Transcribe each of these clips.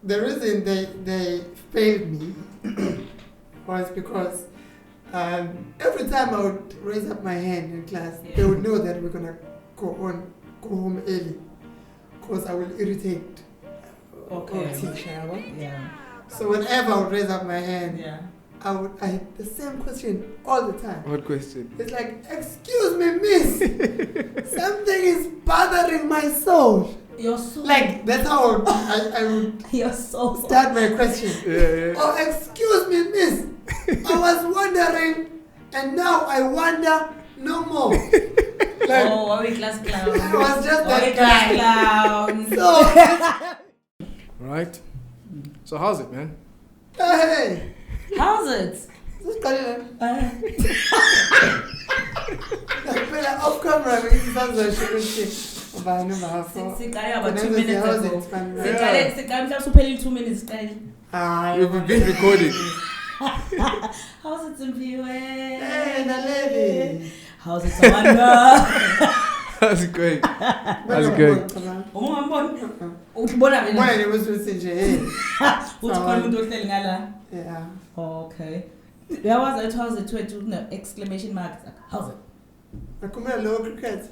the reason they failed me was because every time I would raise up my hand in class, they would know that we're gonna go home early, because I will irritate teacher. Yeah. So whenever I would raise up my hand, Yeah. I had the same question all the time. What question? It's like, excuse me, miss, something is bothering my soul. Your soul. Like, that's how I would Your soul. start my question. Yeah. Oh, excuse me, miss, I was wondering, and now I wonder no more. Like, are we class clown? I was just that class clown. So, Right. So how's it, man? hey, How's it? off camera, it sounds like shit. Siqale about 2 minutes ago. Yeah. Siqale mhlawumbe 2 minutes siqale. We've been recording. How's it, Simphiwe? Hey, Naledi. How's it, Samantha? How's it going? How's it going? Ukubona mina. Why was it nje? Uthi khona umuntu ohleli ngala. Yeah. Okay. How's it no exclamation marks. How's it? Akumela lo cricket.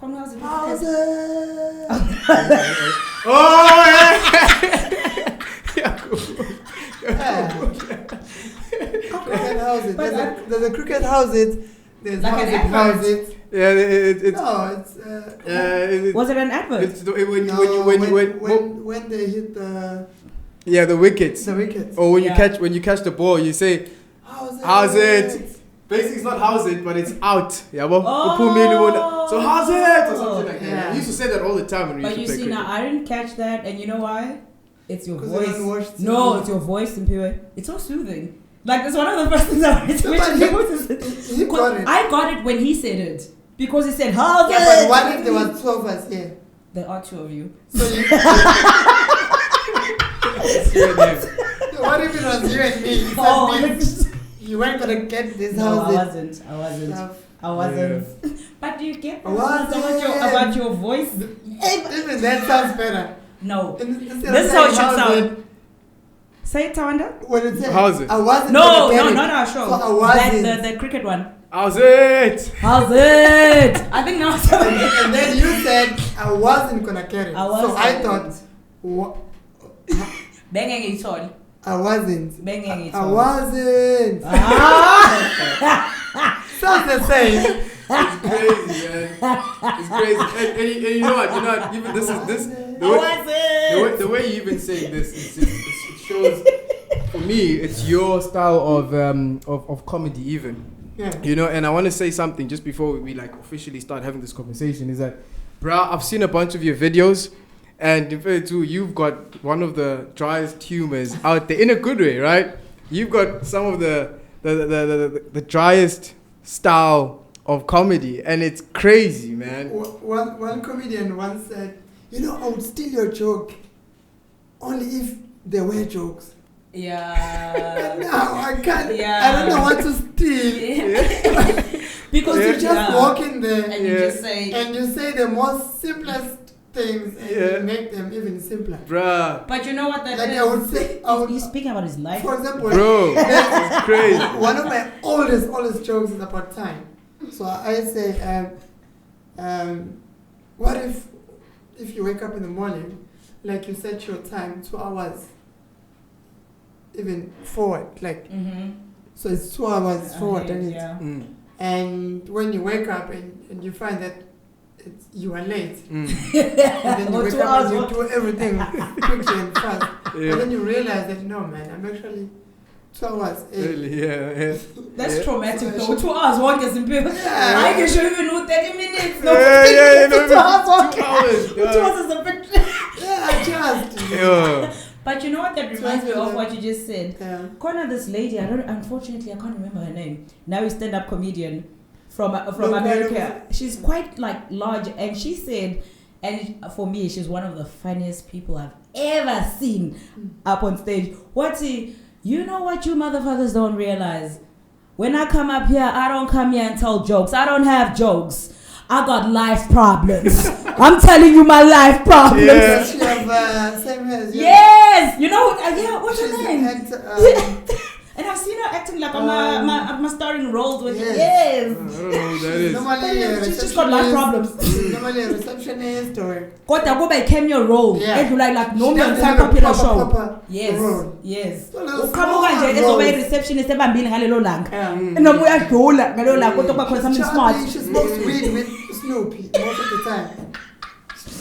Khona how's it? How's it? Oh yeah. Cricket house it. There's a cricket house it. There's Like house an it, house it. Yeah, it's. No, it's. Was it an advert? It's when they hit the wickets. the wickets. Or when you catch the ball, you say, How's it? Basically, it's not how's it, but it's out. Yeah, well, Oh. so how's it or something like that. Yeah. We used to say that all the time when we But used you to play see cricket. now, I didn't catch that, and you know why? It's your 'Cause you don't watch voice. No, TV. it's your voice, Simphiwe. It's so soothing. Like that's one of the first things I wanted to No, but mention. he got it. I got it when he said it because he said, "How's Yeah, it?" but what if there was 2 of us here? There are 2 of you. So you, It's your name. what if it was you and me? It Oh, means you weren't gonna get this no, house I it wasn't. stuff. I wasn't. But do you get I wasn't. about your voice? Even that sounds better. No. This This is how it should sound. Say it, Tawanda. When it said, How's it? I wasn't No, gonna get no, it. not our show. So I wasn't. The cricket one. How's it? How's it? I think now. And then you said I wasn't gonna get it. I wasn't. So I thought Banging it all. I wasn't. Banging it I all. wasn't. Ah! Sounds the same. It's crazy, man. It's crazy. And you know what? Even this the way you even saying this, it shows. For me, it's your style of comedy, even. Yeah. And I want to say something just before we like officially start having this conversation. Is that, bruh, I've seen a bunch of your videos, and in fact too, you've got one of the driest humors out there in a good way, right? You've got some of the driest style of comedy, and it's crazy, man. One comedian once said, I would steal your joke only if there were jokes. Yeah. And now I can't. Yeah. I don't know what to steal. Because You just walk in there and you just say. and you say the most simplest things and you make them even simpler. Bruh. But you know what that Like is? I would say, He's speaking about his life. for example, Bro, it's crazy. one of my oldest jokes is about time. So I say, what if you wake up in the morning, like you set your time 2 hours, even forward, like so it's 2 hours forward, and yeah. and when you wake up and you find that you are late, and then you Or wake 2 up hours and you work. do everything quickly and fast, Yeah. and then you realize that no man, I'm actually 2 hours early. Really, yeah. That's Yeah. traumatic though. 2 hours walk is simple. Yeah. I can show you even know 30 minutes. No, Yeah, 15 yeah, minutes. no, 2 hours walk. 2 hours. 2 hours is a bit. Yeah, just. Yeah. But you know what that reminds me of what you just said? Yeah. Corner this lady, unfortunately I can't remember her name. Now a stand-up comedian from No, America. She's quite like large, and she said, and for me she's one of the funniest people I've ever seen up on stage. You know what you motherfuckers don't realize? When I come up here, I don't come here and tell jokes. I don't have jokes. I got life problems. I'm telling you my life problems. Yeah. Does she have same hair as you? Yes! You know, yeah, what's her She's name? an actor, And I've seen her acting like my starring roles with yes. yes. I don't know who that is. normally a She's just got life receptionist. problems. Normally a receptionist or Kodwa kube a cameo role. Yeah. It like she normal doesn't have a popular show. proper Yes. role. Yes. So those Uqhamuka nje small ezobe roles. receptionist ebambile ngalelo langa. Yeah. Noma uyadlula ngalelo langa kodwa kuba khona something smart. She smokes weed with Snoopy most of the time.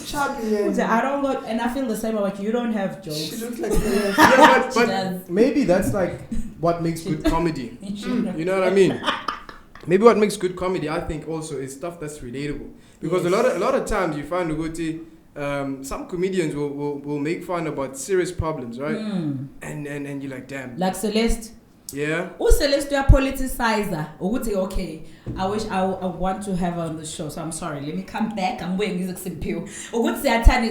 Chubby and I don't got, and I feel the same about you. You don't have she jokes. looks like a Yeah, She but does. maybe that's like what makes good comedy. Mm. You know what I mean? Maybe what makes good comedy, I think, also is stuff that's relatable. Because Yes. a lot of times you find some comedians will make fun about serious problems, right? And you're like, damn. Like Celeste. Yeah. Celeste politicizer. Okay, I wish I want to have her on the show. So I'm sorry. Let me come back. I'm waiting. Simphiwe.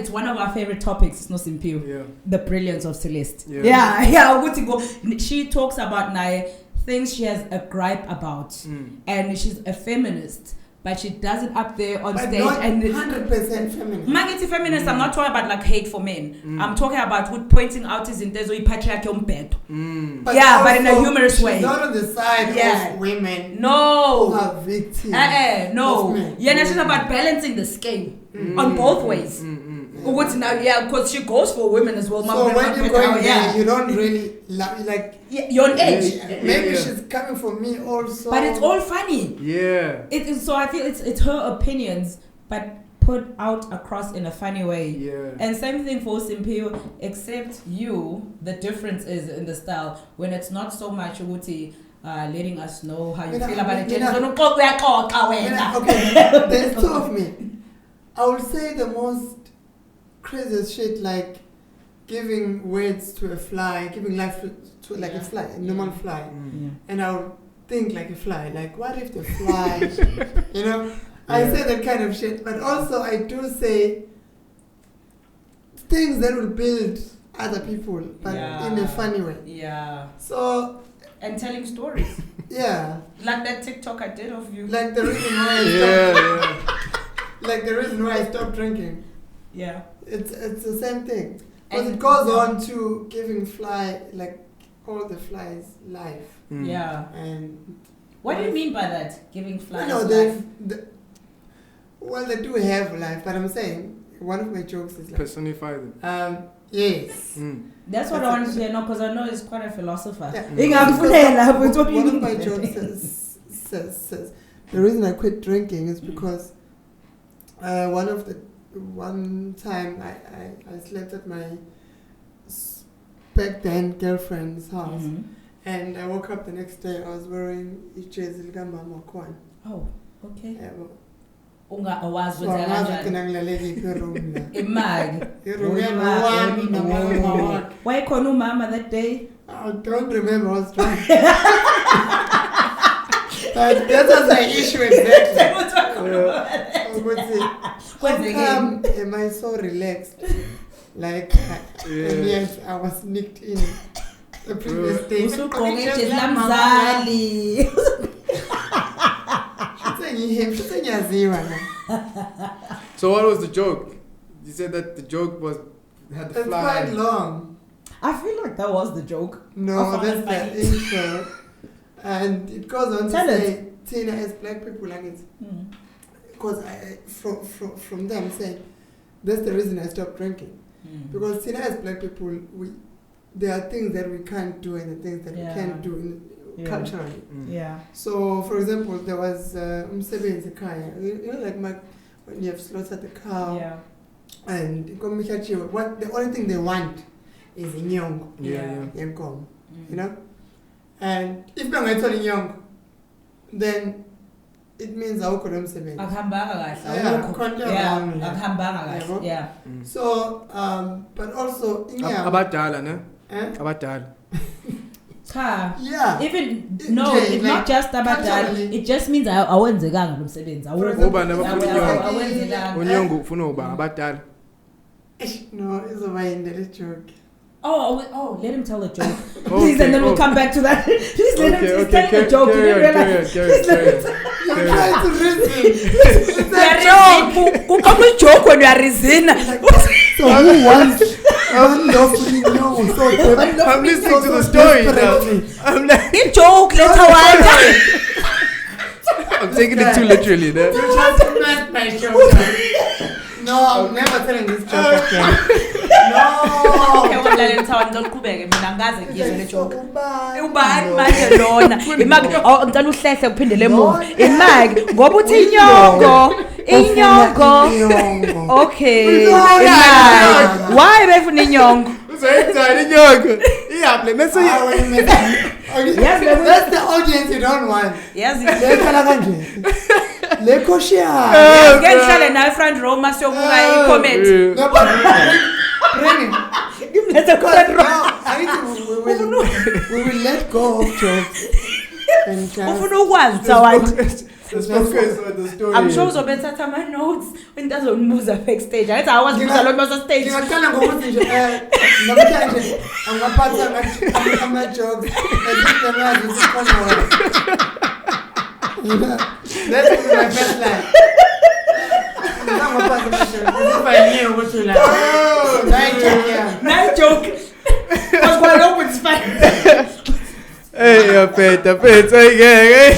It's one of our favorite topics. It's not Simphiwe. Yeah. The brilliance of Celeste. Yeah. Yeah. She talks about things she has a gripe about, and she's a feminist, but she does it up there on but stage. not And 100% feminine. Magnetic feminist, I'm not talking about like hate for men. I'm talking about pointing out his intenzo patriarchy bed. But Yeah, but in a also, humorous way. She's not on the side Yeah. of women who No. are victims. No. of men. Yeah, she's about balancing the scale on both ways. Because she goes for women as well. So when you're going there, you don't really like. You're on edge. Maybe Yeah. she's coming for me also. But it's all funny. Yeah. It is, so I feel it's her opinions, but put out across in a funny way. Yeah. And same thing for Simphiwe, except the difference is in the style when it's not so much letting us know how you feel about it. Okay, there's two of me. I would say the most craziest shit, like giving words to a fly, giving life to like a fly, a normal fly. And I would think like a fly, like what if the fly, you know? I say that kind of shit, but also I do say things that will build other people, but in a funny way. Yeah. So, And telling stories. yeah. Like that TikTok I did of you. Like the reason why I stopped drinking. Yeah. It's the same thing. Because And it goes on to giving all the flies life. Yeah. And What do you mean by that? Giving flies they life? well, they do have life, but I'm saying one of my jokes is like Personify them. yes. That's what I wanted to hear, because I know it's quite a philosopher. Yeah. One of my jokes says the reason I quit drinking is because one time I slept at my back then girlfriend's house, and I woke up the next day. I was wearing ijersey likamama Kwan. Oh, okay. Yabo. Ungawazi So ukuthi angazi kanjani. ukuthi ngilalele iphi room la. Imali. Iroom yami nomama wakhe. Wayekhona umama that day? I don't remember. I was drunk. But that was my issue exactly. How come am I so relaxed? Like, and yet I was sneaked in the previous day. Usugqoke ijezi lamzali. So what was the joke? You said that the joke had the It's fly. quite long. I feel like that was the joke. No, that's the intro. And it goes on to say, Tina, as black people, like it's because from them saying that's the reason I stopped drinking. Because Tina, as black people, there are things that we can't do and the things that we can do culturally. Yeah. So, for example, there was umsebenzi ekhaya. You know, like when you have slaughtered the cow. Yeah. And what the only thing they want is inyongo. Yeah. You know? And if I'm telling young, then it means awukho lo msebenzi. Akuhambanga kahle. Akuhambanga kahle. Yeah. So, but also Abadala, ne? Abadala. Yeah. Even it's not just about that. It just means awenzekanga lo msebenzi. Awenzekanga. Unyongo ufuna uba abadala. No, it's a way joke. Oh, let him tell a joke. Please, and then we'll come back to that. Please let him tell a joke. You didn't realize. You're trying to reason. It's a joke. Who come with joke when you are reasoning? So who I'm listening to the story now. I'm like, You joke, let's Hawaii. I'm taking it too literally. You just smashed my shoulder. No, I'm never telling this joke again. No. Okay, well, let's have a look back. Mina ngaze ngizwe le joke. Ubani manje lona? Imaki ngicela uhlehle uphindele emuva. Imaki ngoba uthi inyongo. Okay. Imaki. Why befuna inyongo? Uzayenzani inyongo? Iyaphle mase Yes, that's the audience you don't want. Yes, Lekhala kanje. Lekoshia. ngihlale nawe front row masiyobuka i-comment. No, but bring it. Ngimlethe front row. We will let go of jokes. And just Ufuna ukwazi ukuthi let's focus on the story. I'm sure uzobethatha ama notes wentazonibuza backstage. Ayithi awazibuza lo mase stage. ngingaqala ngokuthi nje namhlanje angaphatha ama-jokes ezidemazi sikhona wena. That is my first line. Ngingaphatha ama-jokes if I knew ukuthi la. Nice joke. Because quite open it's fine. Hey, Peta, hey.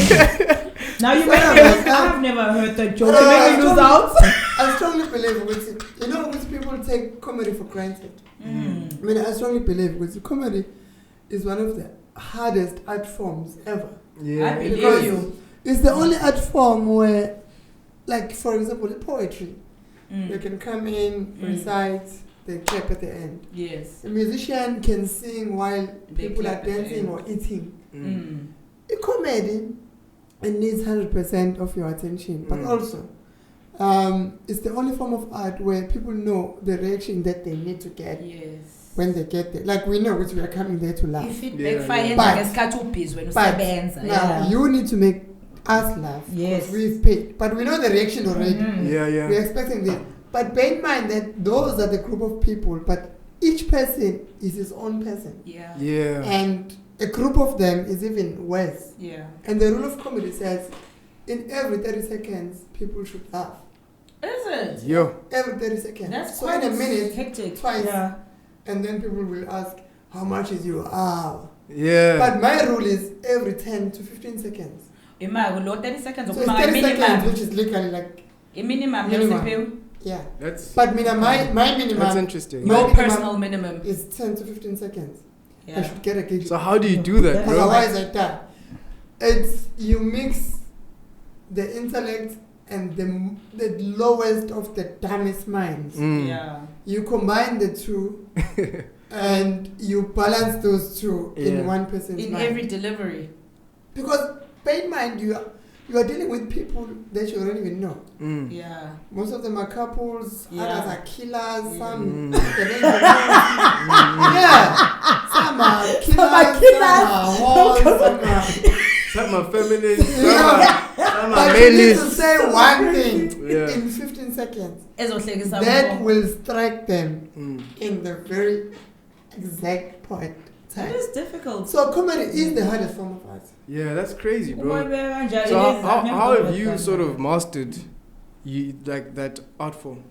Now you make me I've never heard that joke. You make me lose out. I strongly believe with you know with people take comedy for granted. I mean, I strongly believe with comedy is one of the hardest art forms ever. Yeah. I believe Because you. it's the only art form where, like for example, poetry. You can come in, recite, they clap at the end. Yes. A musician can sing while They people are clap at the dancing end. or eating. A comedy, it needs 100% of your attention, but also it's the only form of art where people know the reaction that they need to get when they get there. Like we know which we are coming there to laugh. But now you need to make us laugh because we've paid. But we know the reaction already. We're expecting this. But bear in mind that those are the group of people, but each person is his own person. And a group of them is even worse. And the rule of comedy says in every 30 seconds, people should laugh. Is it? Yo. Every 30 seconds. That's so quite in a minute, hectic. twice. Yeah. And then people will ask, how much is your hour? Yeah. But my rule is every 10 to 15 seconds. Imagine, 30 seconds. So it's 30 seconds, which is literally like... A minimum. Yeah. That's, but my minimum... That's interesting. Your personal minimum is 10 to 15 seconds. I should get a gig. So how do you do that, bro? Otherwise I die. It's you mix the intellect and the lowest of the dumbest minds. You combine the two and you balance those two in one person's mind. In every delivery. Because bear in mind you are dealing with people that you don't even know. Most of them are couples, others are killers, some they don't even know. Some are killers, some are feminists, some are but you need to malists. say one thing in 15 seconds that will strike them in the very exact point. That is difficult. So comedy is the hardest form of art. Yeah, that's crazy, bro. So how have you sort of mastered like that art form?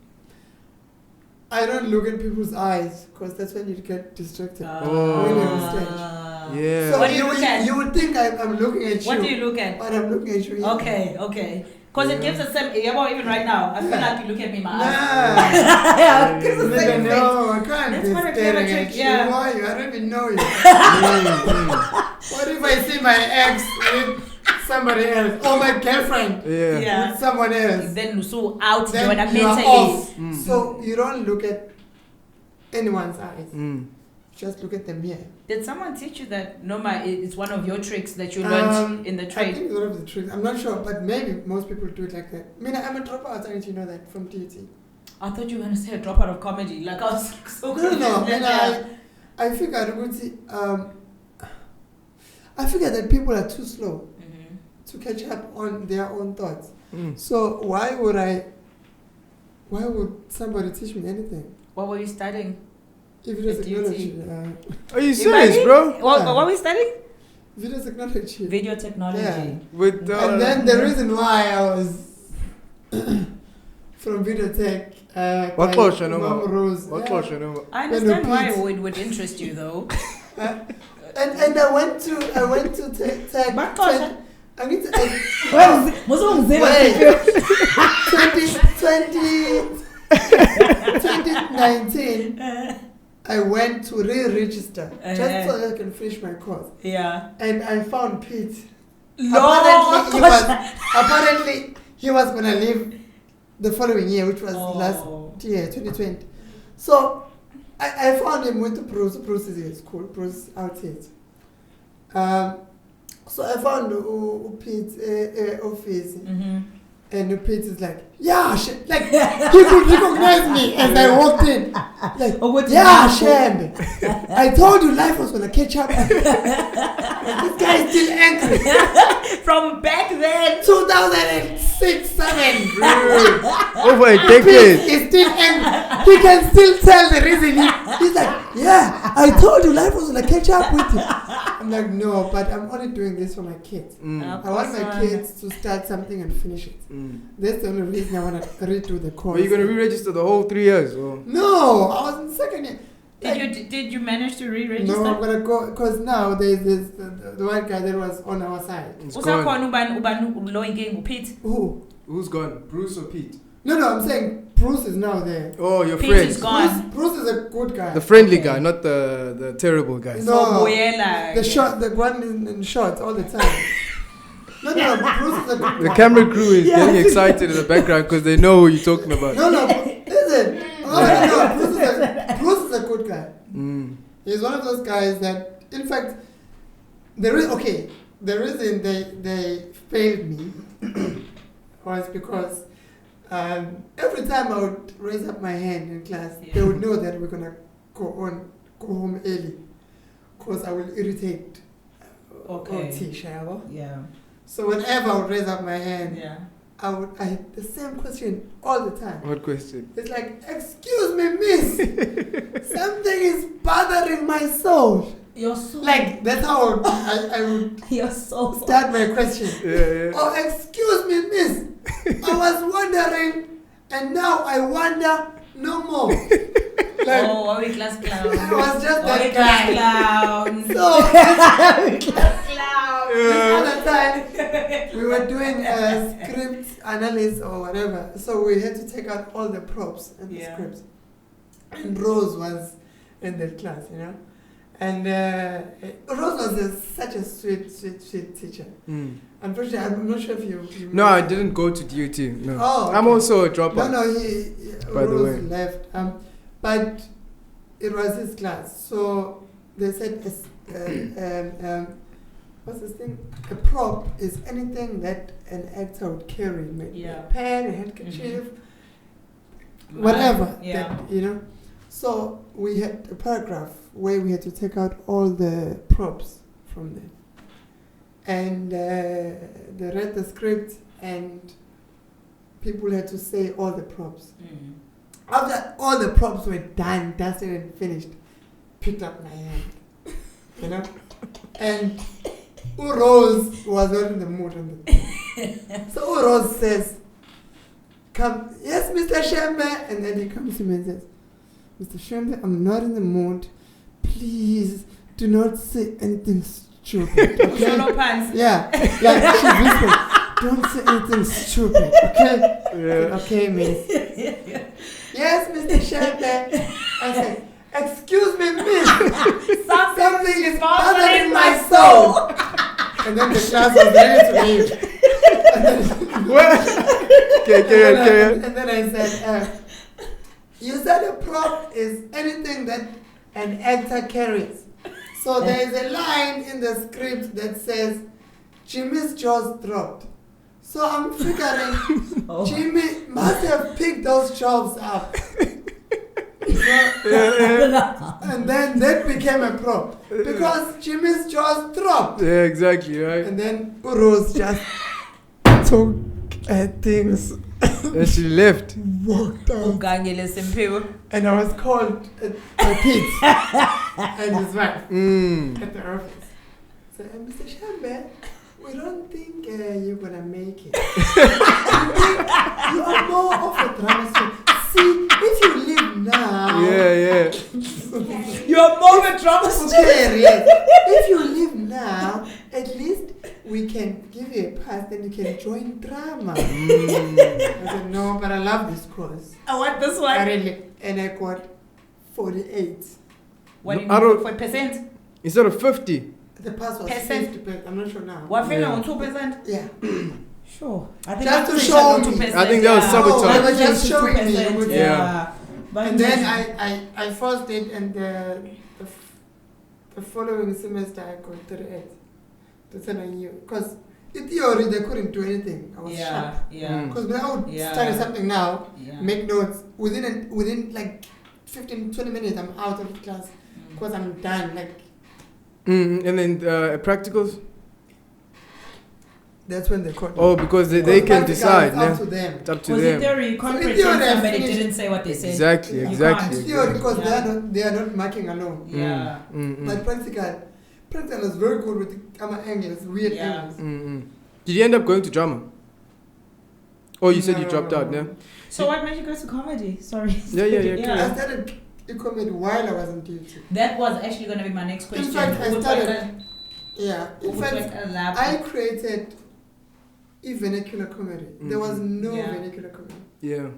I don't look at people's eyes because that's when you get distracted. When you're on stage. Yeah. So what do you look at? You would think I'm looking at you. What do you look at? But I'm looking at you. Okay. Because it gives the same, even right now, I feel like you look at me in my eyes. Yeah. It gives the same effect. No, I can't That's be what a staring clever at trick, you. yeah. Who are you? I don't even know you. What if I see my ex with somebody else? Or my girlfriend with someone else? Then so out Then when I'm you are mentally. off. So you don't look at anyone's eyes. Just look at them here. Did someone teach you that Noma it's one of your tricks that you learned in the I trade? think it's one of the tricks. I'm not sure, but maybe most people do it like that. I mean, I'm a dropout, don't you know that, from TUT. I thought you were going to say a dropout of comedy. Like I was so No. I figured I figured that people are too slow to catch up on their own thoughts. So why would somebody teach me anything? What were you studying? Video technology. Are you serious, bro? What were we studying? Video technology. Video technology. Yeah. With And then the reason why I was from Videotech. What by portion of Mom Rose. What Yeah. portion of I understand why Pete. it would interest you though. And I went to tech. Bakosha. I need to. Wait. 2019. I went to re-register just so that I can finish my course. Yeah. And I found Pete. No. Apparently he was gonna leave the following year, which was last year, 2020. So I found him, went to Bruce. Bruce is in school. Bruce out here. So I found Pete's office. Mm-hmm. And Pete is like, yeah, like he could recognize me as I walked in. Like, yeah, Shembe. I told you life was gonna catch up. And this guy is still angry. From back then. 2006, 7. Over a Pete decade. is still angry. He can still tell the reason. He's like, yeah, I told you life was gonna catch up with you. I'm like, no, but I'm only doing this for my kids. I want my kids to start something and finish it. That's the only reason I want to redo the course. Were you going to re-register the whole 3 years? Or? No, I was in second year. Did you manage to re-register? No, I'm going to go, because now there's this, the one guy that was on our side. It's gone. Pete? Who? Who's gone? Bruce or Pete? No, I'm saying Bruce is now there. Oh, your Pete friend. is gone. Bruce is a good guy. The friendly guy, not the terrible guy. No, the the one in shorts all the time. No, Bruce is a good guy. The camera crew is getting excited in the background because they know who you're talking about. No, listen. Bruce is a good guy. He's one of those guys that, in fact, the reason they failed me was because every time I would raise up my hand in class, they would know that we're gonna go home early, because I will irritate OT. Yeah. So whenever I would raise up my hand, Yeah. I had the same question all the time. What question? It's like, excuse me, miss, something is bothering my soul. Your soul. Like, that's how I would Your soul. start my question. Yeah. Oh, excuse me, miss, I was wondering, and now I wonder no more. Like, are we class clown? I was just that class guy. clown. So, this other time, we were doing a script analysis or whatever, so we had to take out all the props in the script. And Rose was in that class, you know. And Rose was such a sweet teacher. Unfortunately, I'm not sure if you No, I didn't go to DUT. No. Oh, okay. I'm also a dropout. No, by the Rose way. left. But it was his class, so they said, what's this thing? A prop is anything that an actor would carry, maybe a pen, a handkerchief, whatever. Yeah. That, you know. So we had a paragraph where we had to take out all the props from them, and they read the script, and people had to say all the props. After all the props were done, dusted and finished, picked up my hand, you know, and Rose was not in the mood on the thing. So Rose says, "Come, yes, Mr. Shembe," and then he comes to me and says, "Mr. Shembe, I'm not in the mood. Please do not say anything stupid." Okay? Yeah, like she whispered, "Don't say anything stupid, okay?" Yeah. Okay, miss. Yes, Mr. Shembe. I said, "Excuse me, miss. Something is bothering my soul." And then the class was ready to leave. And then I said, "You said a prop is anything that an actor carries. So there is a line in the script that says, Jimmy's jaws dropped. So I'm figuring Jimmy must have picked those jaws up. And then that became a prop. Because Jimmy's jaws dropped. Yeah, exactly, right? And then Rose just took things. And she left. Walked out. Simphiwe. And I was called by Pete and his wife at the office. So, Mr. Shembe, we don't think you're gonna make it. You are more of a drama star. See, if you leave now, Yeah. You're more of a drama okay, yes. If you leave now, at least we can give you a pass, then you can join drama. I said, no, but I love this course. I want this I one. really, and I got 48. What do you I don't- need for percent? Instead of 50. The pass was Percent. 50%. I'm not sure now. What feel Yeah. on 2%? Yeah. Sure. I think Just to that's show like me. 2%, I think that was yeah. sabotage. Oh, I was Yeah, just showing me. 2%, Yeah. yeah. But And then I forced it, and the following semester I got 38. That's when I knew. Because in theory they couldn't do anything. I was shocked. Yeah. Because when I would Yeah. study something now, Yeah. make notes, within like 15, 20 minutes I'm out of class. Because I'm done. Like, And then practicals? that's when they caught me. Oh, because they Because can practical decide. is Yeah? up to them. It's up to because in them. theory you can't So in pretend theory, I somebody finished- didn't say what they said. Exactly, You exactly. can't. It's theory because Yeah. they are not marking alone. Yeah. But practical is very good with the angles, weird Yeah. angles. Did you end up going to drama? Oh, you said you No. dropped out, yeah? So what made you go to comedy? Sorry. Yeah. I started comedy while I was in duty. That was actually going to be my next question. fact, I Which started- one- Yeah. In which fact, one lab? I created vernacular comedy. There was no Yeah. vernacular comedy. Yeah.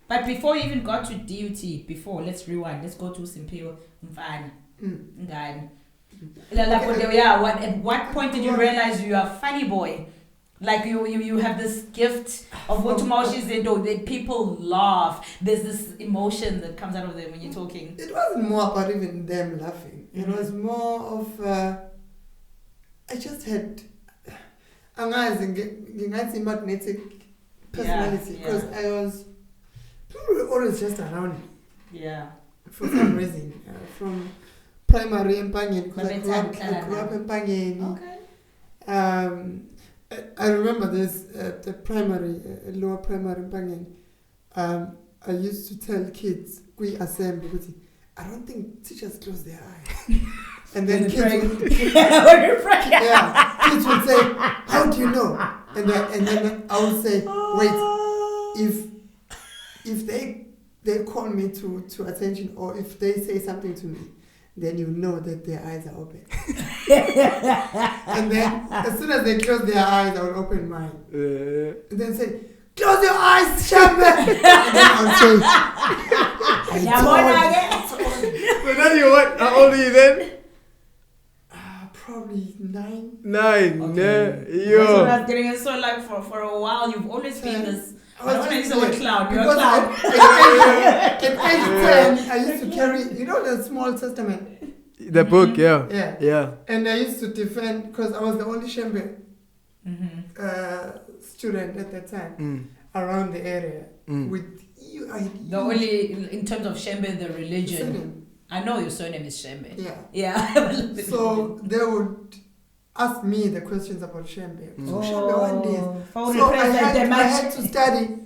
But before you even got to DUT, let's rewind. Let's go to Simphiwe. Mfana. Ngani. At what point did you realize you are a funny boy? Like you have this gift of what that people laugh. There's this emotion that comes out of them when you're talking. It wasn't more about even them laughing. It was more of I just had magnetic personality Yeah, because I was people were always just around me Yeah. for some reason. From primary in Pangeni, because I grew up in Pangeni. Okay. I remember this the primary, lower primary in Pangeni. I used to tell kids, we assembly, I don't think teachers close their eyes. And then kids would, kids would say, how do you know? And then I would say, wait, if they call me to attention, or if they say something to me, then you know that their eyes are open. And then as soon as they close their eyes, I will open mine. And then say, close your eyes, Shembe! And then I'll say, I told you. So now you what? How old are you then? Probably 9. 9. Okay. Yeah. That's what I Yo. was getting it. So like for a while, you've always been this. I don't want to use the word just- clown. You're a because clown. at age 10, I used to carry, the small testament. The book, yeah. Yeah. And I used to defend, because I was the only Shembe student at that time around the area. With you, The only in terms of Shembe, the religion. surname. I know your surname is Shembe. Yeah. Yeah. So they would ask me the questions about Shembe. So Shembe, what is? Oh, So I had to study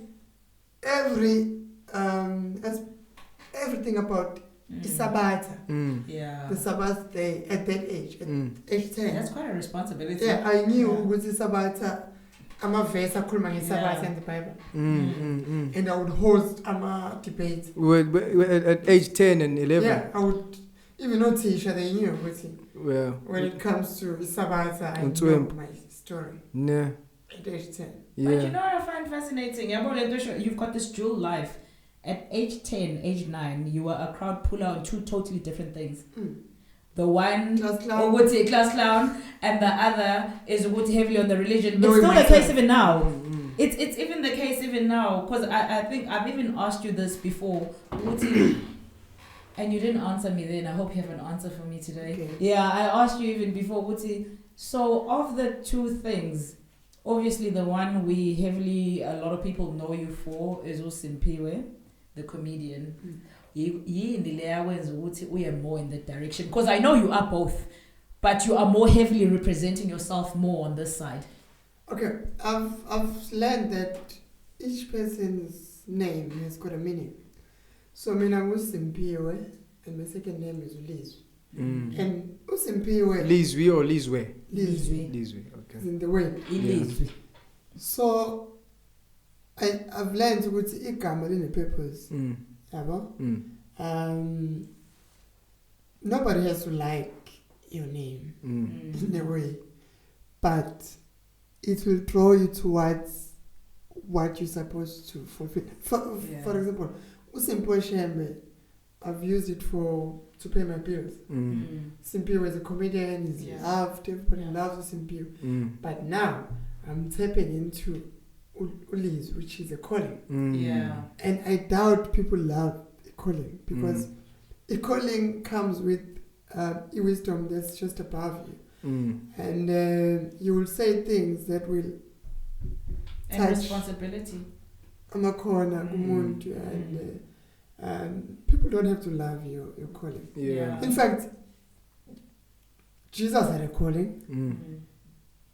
everything about Isabata, Yeah. the Sabbath day at that age, at age 10. That's quite a responsibility. Yeah, I knew with Isabata, I'm a verse, I could Isabata in the Bible. And I would host a debate. At age 10 and 11. Yeah, I would, even not teacher, they knew Well, when it comes to Isabata, I And know to my story nah. at age 10. But you Yeah. know what I find fascinating? You've got this dual life. At age 10, age 9, you were a crowd puller on two totally different things. The one, Class clown. or would say class clown, and the other is would heavily on the religion. It's still the case even now. It's even the case even now, because I think I've even asked you this before, Uti, and you didn't answer me then. I hope you have an answer for me today. Okay. Yeah, I asked you even before, Uti. So of the two things, obviously the one a lot of people know you for is Simphiwe, the comedian. You in the layers we are more in that direction, because I know you are both, but you are more heavily representing yourself more on this side. Okay, I've learned that each person's name has got a meaning. So mina nguSimphiwe, and my second name is Liz. And uSimphiwe. Lizwe or Lizwe? Lizwe. Lizwe, okay. as in the way. Ilizwi. So I've learned ukuthi igama line-purpose. Yabo? Nobody has to like your name in a way, but it will draw you towards what you're supposed to fulfill. For example, Simphiwe Shembe, I've used it to pay my bills. Simphiwe is a comedian, he's loved, everybody loves Simphiwe. But now I'm tapping into Uliz, which is a calling. And I doubt people love a calling because a calling comes with a wisdom that's just above you. And you will say things that will and touch responsibility. Amakhona kumuntu, and people don't have to love your calling. In fact, Jesus had a calling,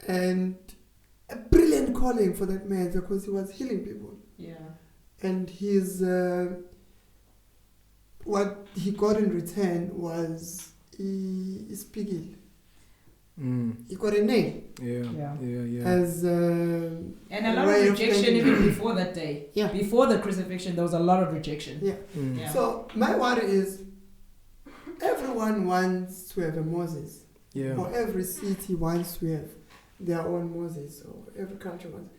and a brilliant calling for that man because he was healing people. And his what he got in return was he speaking. He got a name. As and a lot of rejection even before that day. Before the crucifixion, there was a lot of rejection. So my worry is, everyone wants to have a Moses. Or every city wants to have their own Moses, or every country wants.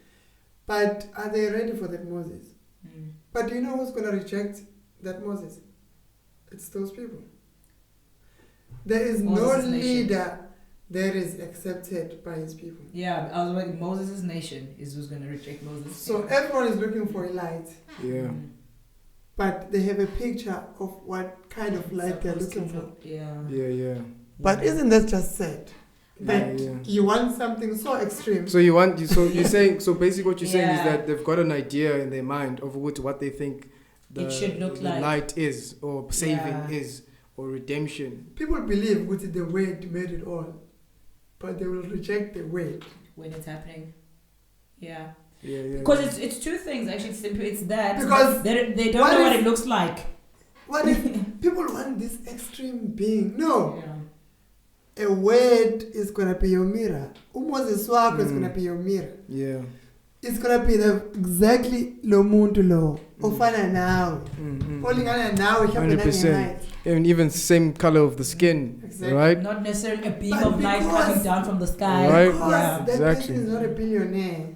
But are they ready for that Moses? But do you know who's going to reject that Moses? It's those people. There is no leader that is accepted by his people. I was like, Moses' nation is who's going to reject Moses. So everyone is looking for a light. But they have a picture of what kind of light they're looking for. But isn't that just sad? That you want something so extreme. So you're saying, so basically what you're saying is that they've got an idea in their mind of what they think it should look like light is, or saving is, or redemption. People believe with the word made it all, but they will reject the word when it's happening. Because it's two things actually. It's that because they don't know what it looks like. What if people want this extreme being? No. A word is gonna be your mirror. Moses wako is gonna be your mirror. It's gonna be exactly lo muntu lo ofana nawe. Olingana nawe 100%. And even same color of the skin, right? Not necessarily a beam of light coming down from the sky. Right? Because that person is not a billionaire,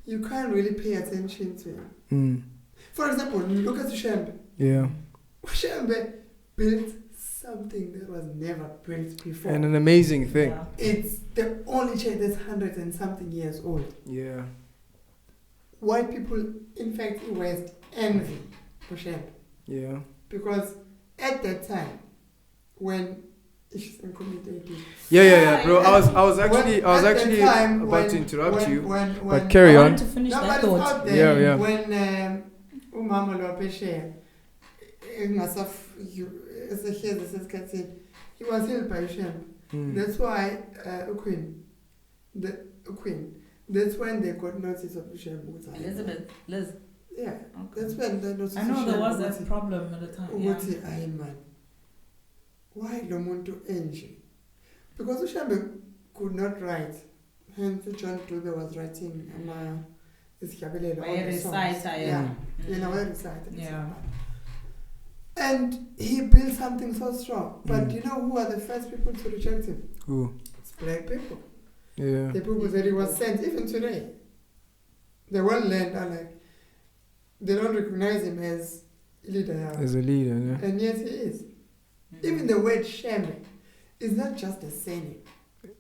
you can't really pay attention to him. For example, look at Shembe. Shembe built something that was never built before. And an amazing thing. It's the only church that's 100 and something years old. White people, in fact, in West envy for Shembe. Because at that time, when bro. I was actually about to interrupt you, but carry on. I want to finish that thought. When umama lo peshe he was healed by Shembe. That's why Queen. That's when they got notice of Shembe. Elizabeth, Liz. That's when they noticed. I know there was that problem at the time. Why lo muntu enje? Because Shembe could not write. Hence John Dube was writing and he built something so strong. But you know who are the first people to reject him? Who? It's black people. The people that he was sent, even today. The one land are like, they don't recognize him as leader. As a leader, and yet he is. Even the word Shembe is not just a saying.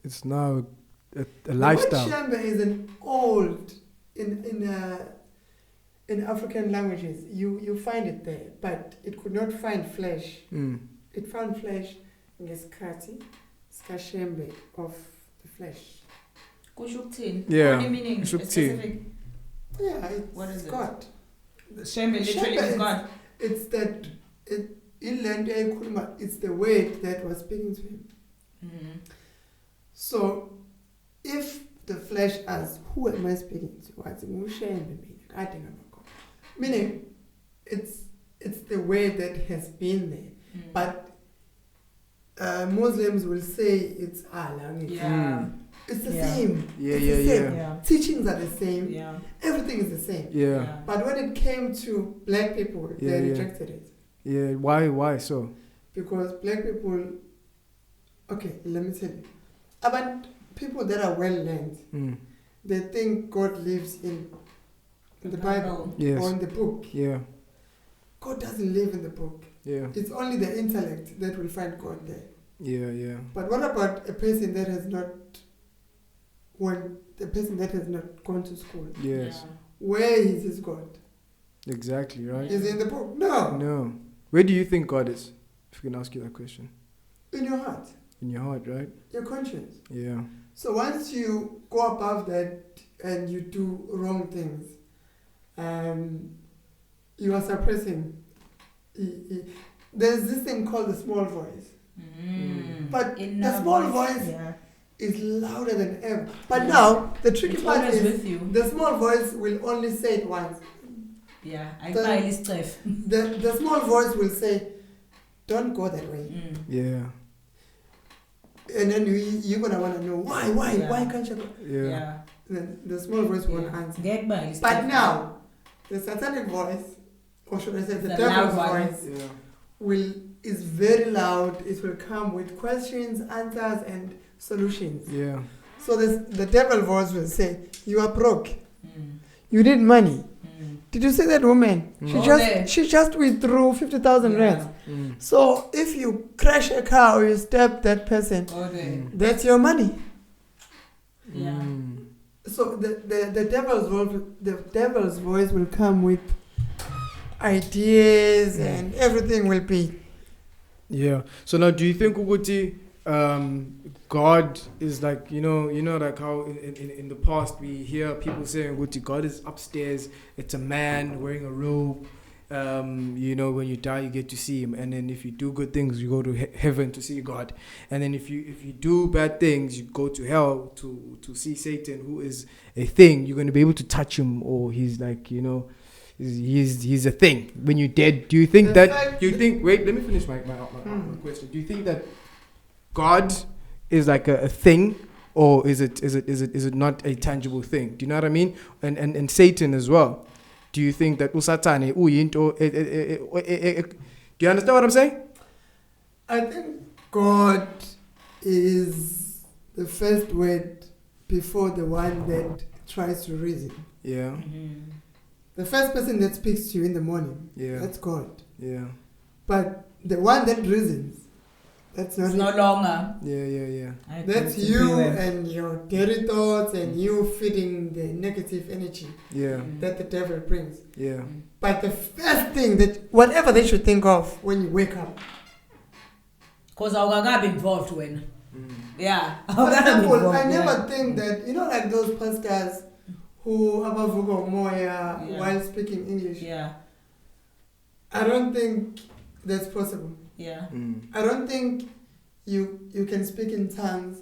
It's now a lifestyle. The word Shembe is an old in African languages. You find it there, but it could not find flesh. It found flesh in the skati, skashembe of the flesh. Kushuktin. Yeah. What meaning? Specific. Yeah, it's what is God. Shembe literally is God. It's that it's the word that was speaking to him. So, if the flesh asks, who am I speaking to? What's meaning, it's the way that has been there. But Muslims will say it's Allah. It's the Yeah. same. Yeah, It's yeah, the same. Yeah. Teachings are the same. Yeah. Everything is the same. Yeah. But when it came to black people, Yeah, they yeah. rejected it. Yeah. Why so? Because black people, okay, let me tell you. About people that are well learned, Mm. they think God lives in the Bible Yes. or in the book. Yeah. God doesn't live in the book. Yeah. It's only the intellect that will find God there. Yeah. Yeah. But what about a person that has not gone to school? Yes. Where is his God? Exactly. Right. Is he in the book? No. No. Where do you think God is? If we can ask you that question. In your heart, In your heart, right? your conscience. Yeah. So once you go above that and you do wrong things, you are suppressing. There's this thing called the small voice. But the small voice is louder than ever. But now, the tricky It's part always is with you. the small voice will only say it once. Yeah, I The- buy this stuff. The small voice will say, don't go that way. Yeah. And then you're going to want to know, why Yeah. can't you go? Yeah. Then the small voice won't answer. Get by. But now, the satanic voice, or should I say the The devil's loud one. voice, Yeah. is very loud. It will come with questions, answers, and solutions. Yeah. So the devil voice will say, you are broke. You need money. Did you see that woman? Mm. She just withdrew 50,000 rands. Mm. So if you crash a car or you stab that person, that's your money. Yeah. Mm. So the devil's voice will come with ideas and everything will be. Yeah. So now, do you think Uguti, God is like, you know like how in the past we hear people saying Uguti, God is upstairs. It's a man wearing a robe. When you die, you get to see him, and then if you do good things, you go to heaven to see God, and then if you do bad things, you go to hell to see Satan, who is a thing. You're going to be able to touch him, or he's like, he's a thing. When you're dead, do you think that? Do you think? Wait, let me finish my question. Do you think that God is like a thing, or is it not a tangible thing? Do you know what I mean? And Satan as well. Do you think that usatane uyinto? Do you understand what I'm saying? I think God is the first word before the one that tries to reason. Yeah. The first person that speaks to you in the morning, that's God. Yeah. But the one that reasons, that's not It's it. no longer. Yeah. That's you and your dirty thoughts and you feeding the negative energy Yeah. that the devil brings. Yeah. But the first thing whatever they should think of when you wake up. Because I was involved when. Yeah. For example, I never think that, like those pastors who abavuga moya while speaking English. Yeah. I don't think that's possible. Yeah. I don't think you can speak in tongues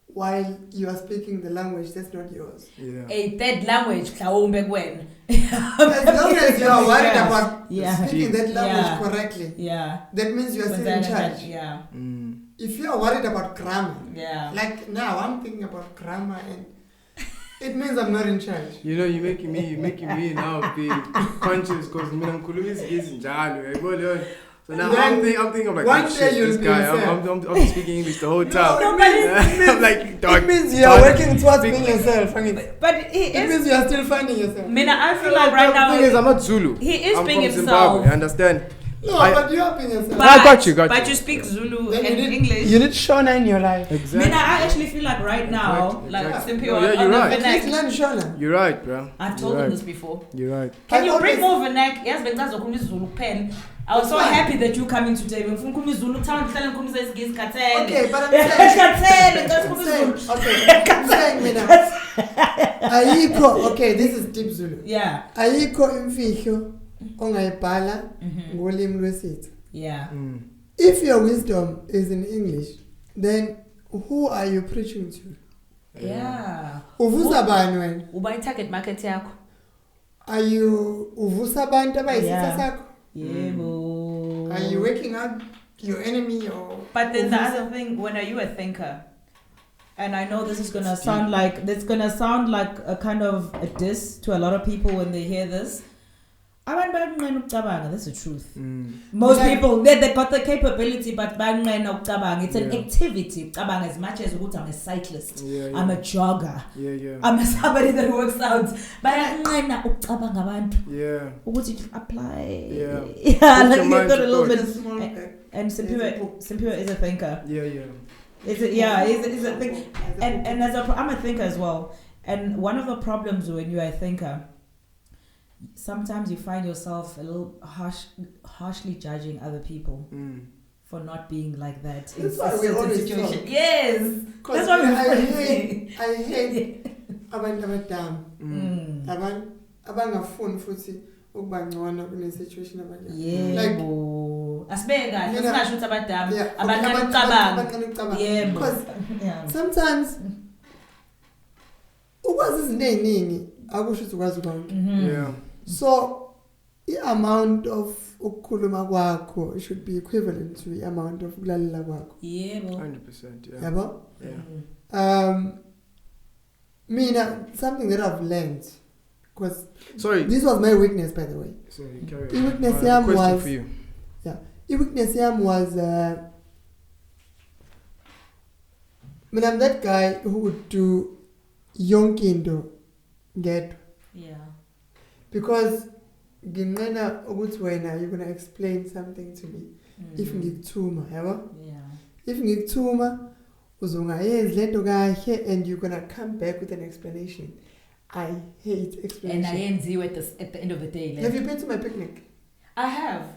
while you are speaking the language that's not yours. Yeah. A third language, when. As long as you are worried about speaking that language Yeah. correctly, Yeah. that means you are still in charge. Yeah. If you are worried about grammar, Yeah. like now I'm thinking about grammar and it means I'm not in charge. You're making me now be conscious because is njalo. So now I'm thinking of like, one oh, day shit, you'll this be guy. yourself. I'm speaking English the whole time. No, I'm like, dog. It means you are working towards being yourself. I mean, But he it is. means you are still finding yourself. Mina, I feel like right The thing is, now I'm not Zulu. he is I'm being from himself. Zimbabwe, understand? No, I- but you are being yourself. But, I got you. But you speak Zulu Then and English. You need Shona in your life. Exactly. Mina, I actually feel like right now, Exactly, like exactly. Simphiwe No, yeah, on you're the right. At least vernac. learn Shona. You're right, bro. I've told You're him right. this before. You're right. Can you bring always- more vernac? Yes, because of Zulu pen. I was so Fine. happy that you coming today. When Funkumi Zulu town, telling Kumi says giz katene. Okay, but I'm saying. Katene, that's I'm Kumi saying, Zulu. okay, I'm saying, Mina. Ayikho, okay, this is deep Zulu. Yeah. Ayikho imfihlo ongayibhala ngolimi lwesithu. Yeah. If your wisdom is in English, then who are you preaching to? Yeah. Uvusa bani wena? Ubuy target market yakho. Are you uvusa abantu abayisitha sakho? Yebo. Are you waking up your enemy or? But then the uvusa- other thing, when are you a thinker? And I know this is gonna sound like a kind of a diss to a lot of people when they hear this. That's the truth. Most people they got the capability, but it's an activity. As much as I'm a cyclist, I'm a jogger. I'm somebody that works out. But apply. Like you've got a little bit. And Simphiwe is a thinker. He's a thinker. And I'm a thinker as well. And one of the problems when you're a thinker, sometimes you find yourself a little harshly judging other people for not being like that in certain situations. Yes, that's why I hate abantu abadam. Abangafuni futhi ukuba ngcono kune situation abanye. Like asibeka singasho ukuthi abadam abancane ucabanga. Because sometimes ukwazi izinto eziningi akusho ukuthi ukwazi konke. So the amount of ukukhuluma kwakho should be equivalent to the amount of ukulalela kwakho. 100%. Yabo? Something that I've learned, because this was my weakness, by the way. Sorry, carry on. The weakness question for you. The weakness was I'm that guy who would do yonkindo get. Because nginqena ukuthi wena you're going to explain something to me if ngikuthuma, yabo? If ngikuthuma uzongayenzi lento kahle and you're going to come back with an explanation. I hate explanation. And I enziwe at the end of the day. Have you been to my picnic? I have.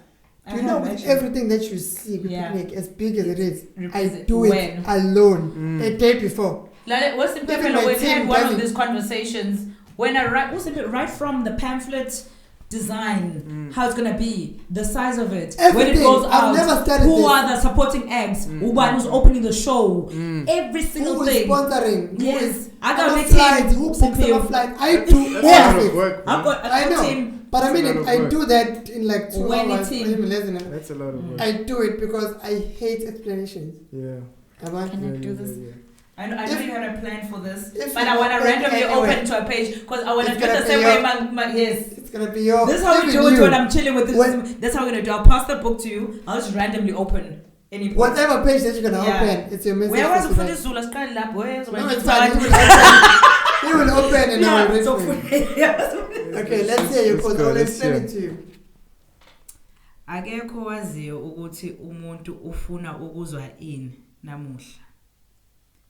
Do you know with everything that you see with picnic, as big as it is, I do when? it alone a day before. What's the people when we had one of these conversations? When I write, right from the pamphlet design, how it's gonna be, the size of it, everything. When it goes out, who are the supporting acts, who's opening the show, every single thing. Who is sponsoring? Yes, I got a flight. Who books a flight? I do everything. I know, but I do that in like 2 hours. That's a lot of work. I do it because I hate explanations. Can I do this? I know you had a plan for this, but I want to randomly open to a page because I want to do the same way. Yes, it's gonna be your. This is how we do it when I'm chilling with this. That's how we're gonna do. I'll pass the book to you. I'll just randomly open any page. Whatever page that you're gonna open, it's your message. Where was it for this Zula's kind of No, it's fine. You will open and I will read. Okay, let's hear you. Because I'll explain it to you. Akekho waziyo ukuthi umuntu ufuna ukuzwa ini namuhla.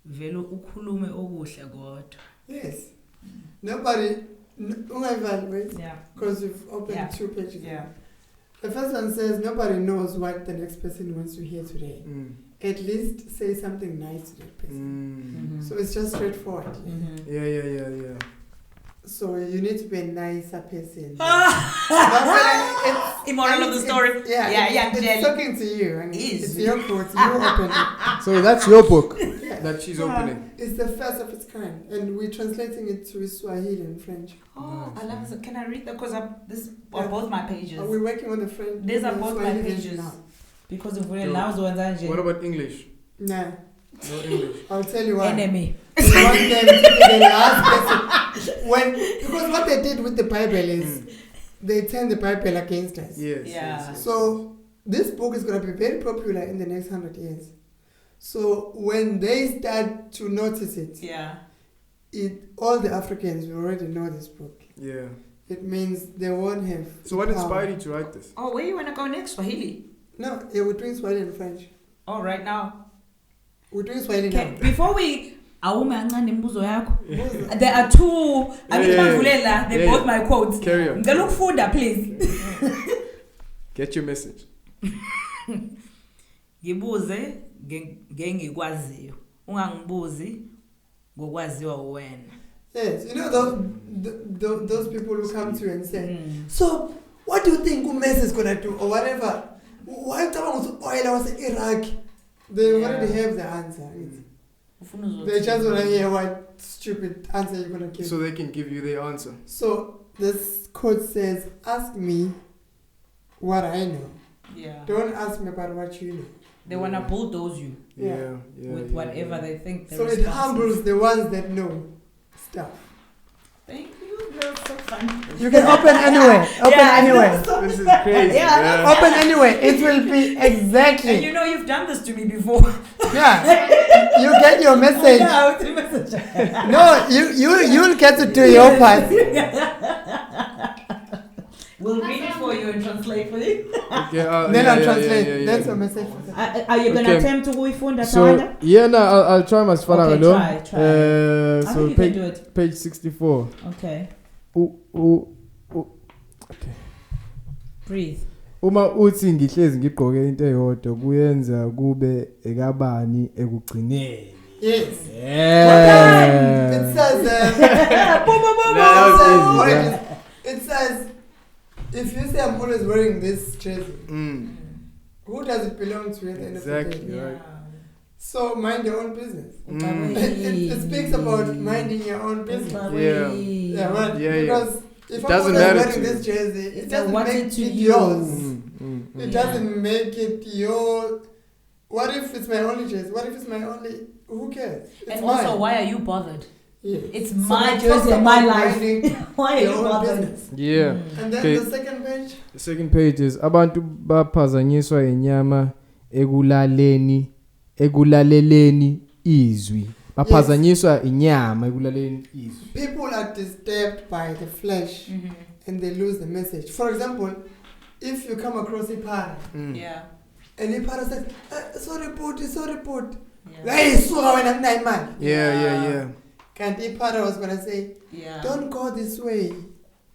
Velo ukhulume okuhle kodwa. Yes. Nobody ungevaluate. Because you've opened 2 pages. The first one says nobody knows what the next person wants to hear today. At least say something nice to that person. So it's just straightforward. Yeah. So you need to be a nicer person. Moral of the story. It's talking to you. And it's your quote. You open it. So that's your book that she's opening. It's the first of its kind, and we're translating it to Swahili and French. I love this. Can I read that? Because this are both my pages. Are we working on the French? These are both my pages now. Because if we allow the ones. What about English? Nah. No English. I'll tell you why. Enemy. We want them to be the last person. Because what they did with the Bible is they turned the Bible against us. Yes. So this book is going to be very popular in the next 100 years. So when they start to notice it, all the Africans will already know this book. Yeah. It means they won't have. So what inspired you to write this? Oh, where you want to go next? Swahili? No, we're doing Swahili and French. Oh, right now. We're doing Swahili now. Before we... There are 2. They both my quotes. Carry on. Look further, please. Get your message. Ngibuze ngengikwaziyo. Ungangibuzi ngokwaziwa wena. Yes, you know those people who come to you and say, so what do you think Umes is gonna do or whatever? Why oil was Iraq? They already have the answer. They just want to hear what stupid answer you're going to give. So they can give you the answer. So this quote says, ask me what I know. Yeah. Don't ask me about what you know. They want to bulldoze you with whatever they think. So it humbles the ones that know stuff. Thank you. You're so fun. You can open anywhere. Anywhere. This is crazy. Open anywhere. It will be exactly. And you know you've done this to me before. Yeah. You get your message. No, you'll get to do your part. We'll read it for you and translate for you. Then I'll translate. That's your message. Are you gonna attempt to go phone that? So I'll try my spell. Okay, try. So you can do it. Page 64. Okay. Okay. Breathe. Uma uthi ngihlezi ngigqoke into eyodwa kuyenza kube ekabani ekugcineni. Yes. Yeah. It says it says if you say I'm always wearing this jersey, who does it belong to at the end of the day? Exactly. Right. So mind your own business. It speaks about minding your own business. Because if I'm wearing this jersey, it doesn't make it yours. It doesn't make it yours. What if it's my only jersey? What if it's my only? Who cares? It's and mine. Also, why are you bothered? Yes. It's my jersey, my life. Why are you bothered? Yeah. And then the second page. The second page is abantu baphazanyiswa inyama ekulaleleni izwi. Baphazanyiswa inyama ekulaleleni izwi. People are disturbed by the flesh and they lose the message. For example, if you come across Ipara and Ipara says, sorry put. Hey, Yeah. And Ipara was gonna say, don't go this way.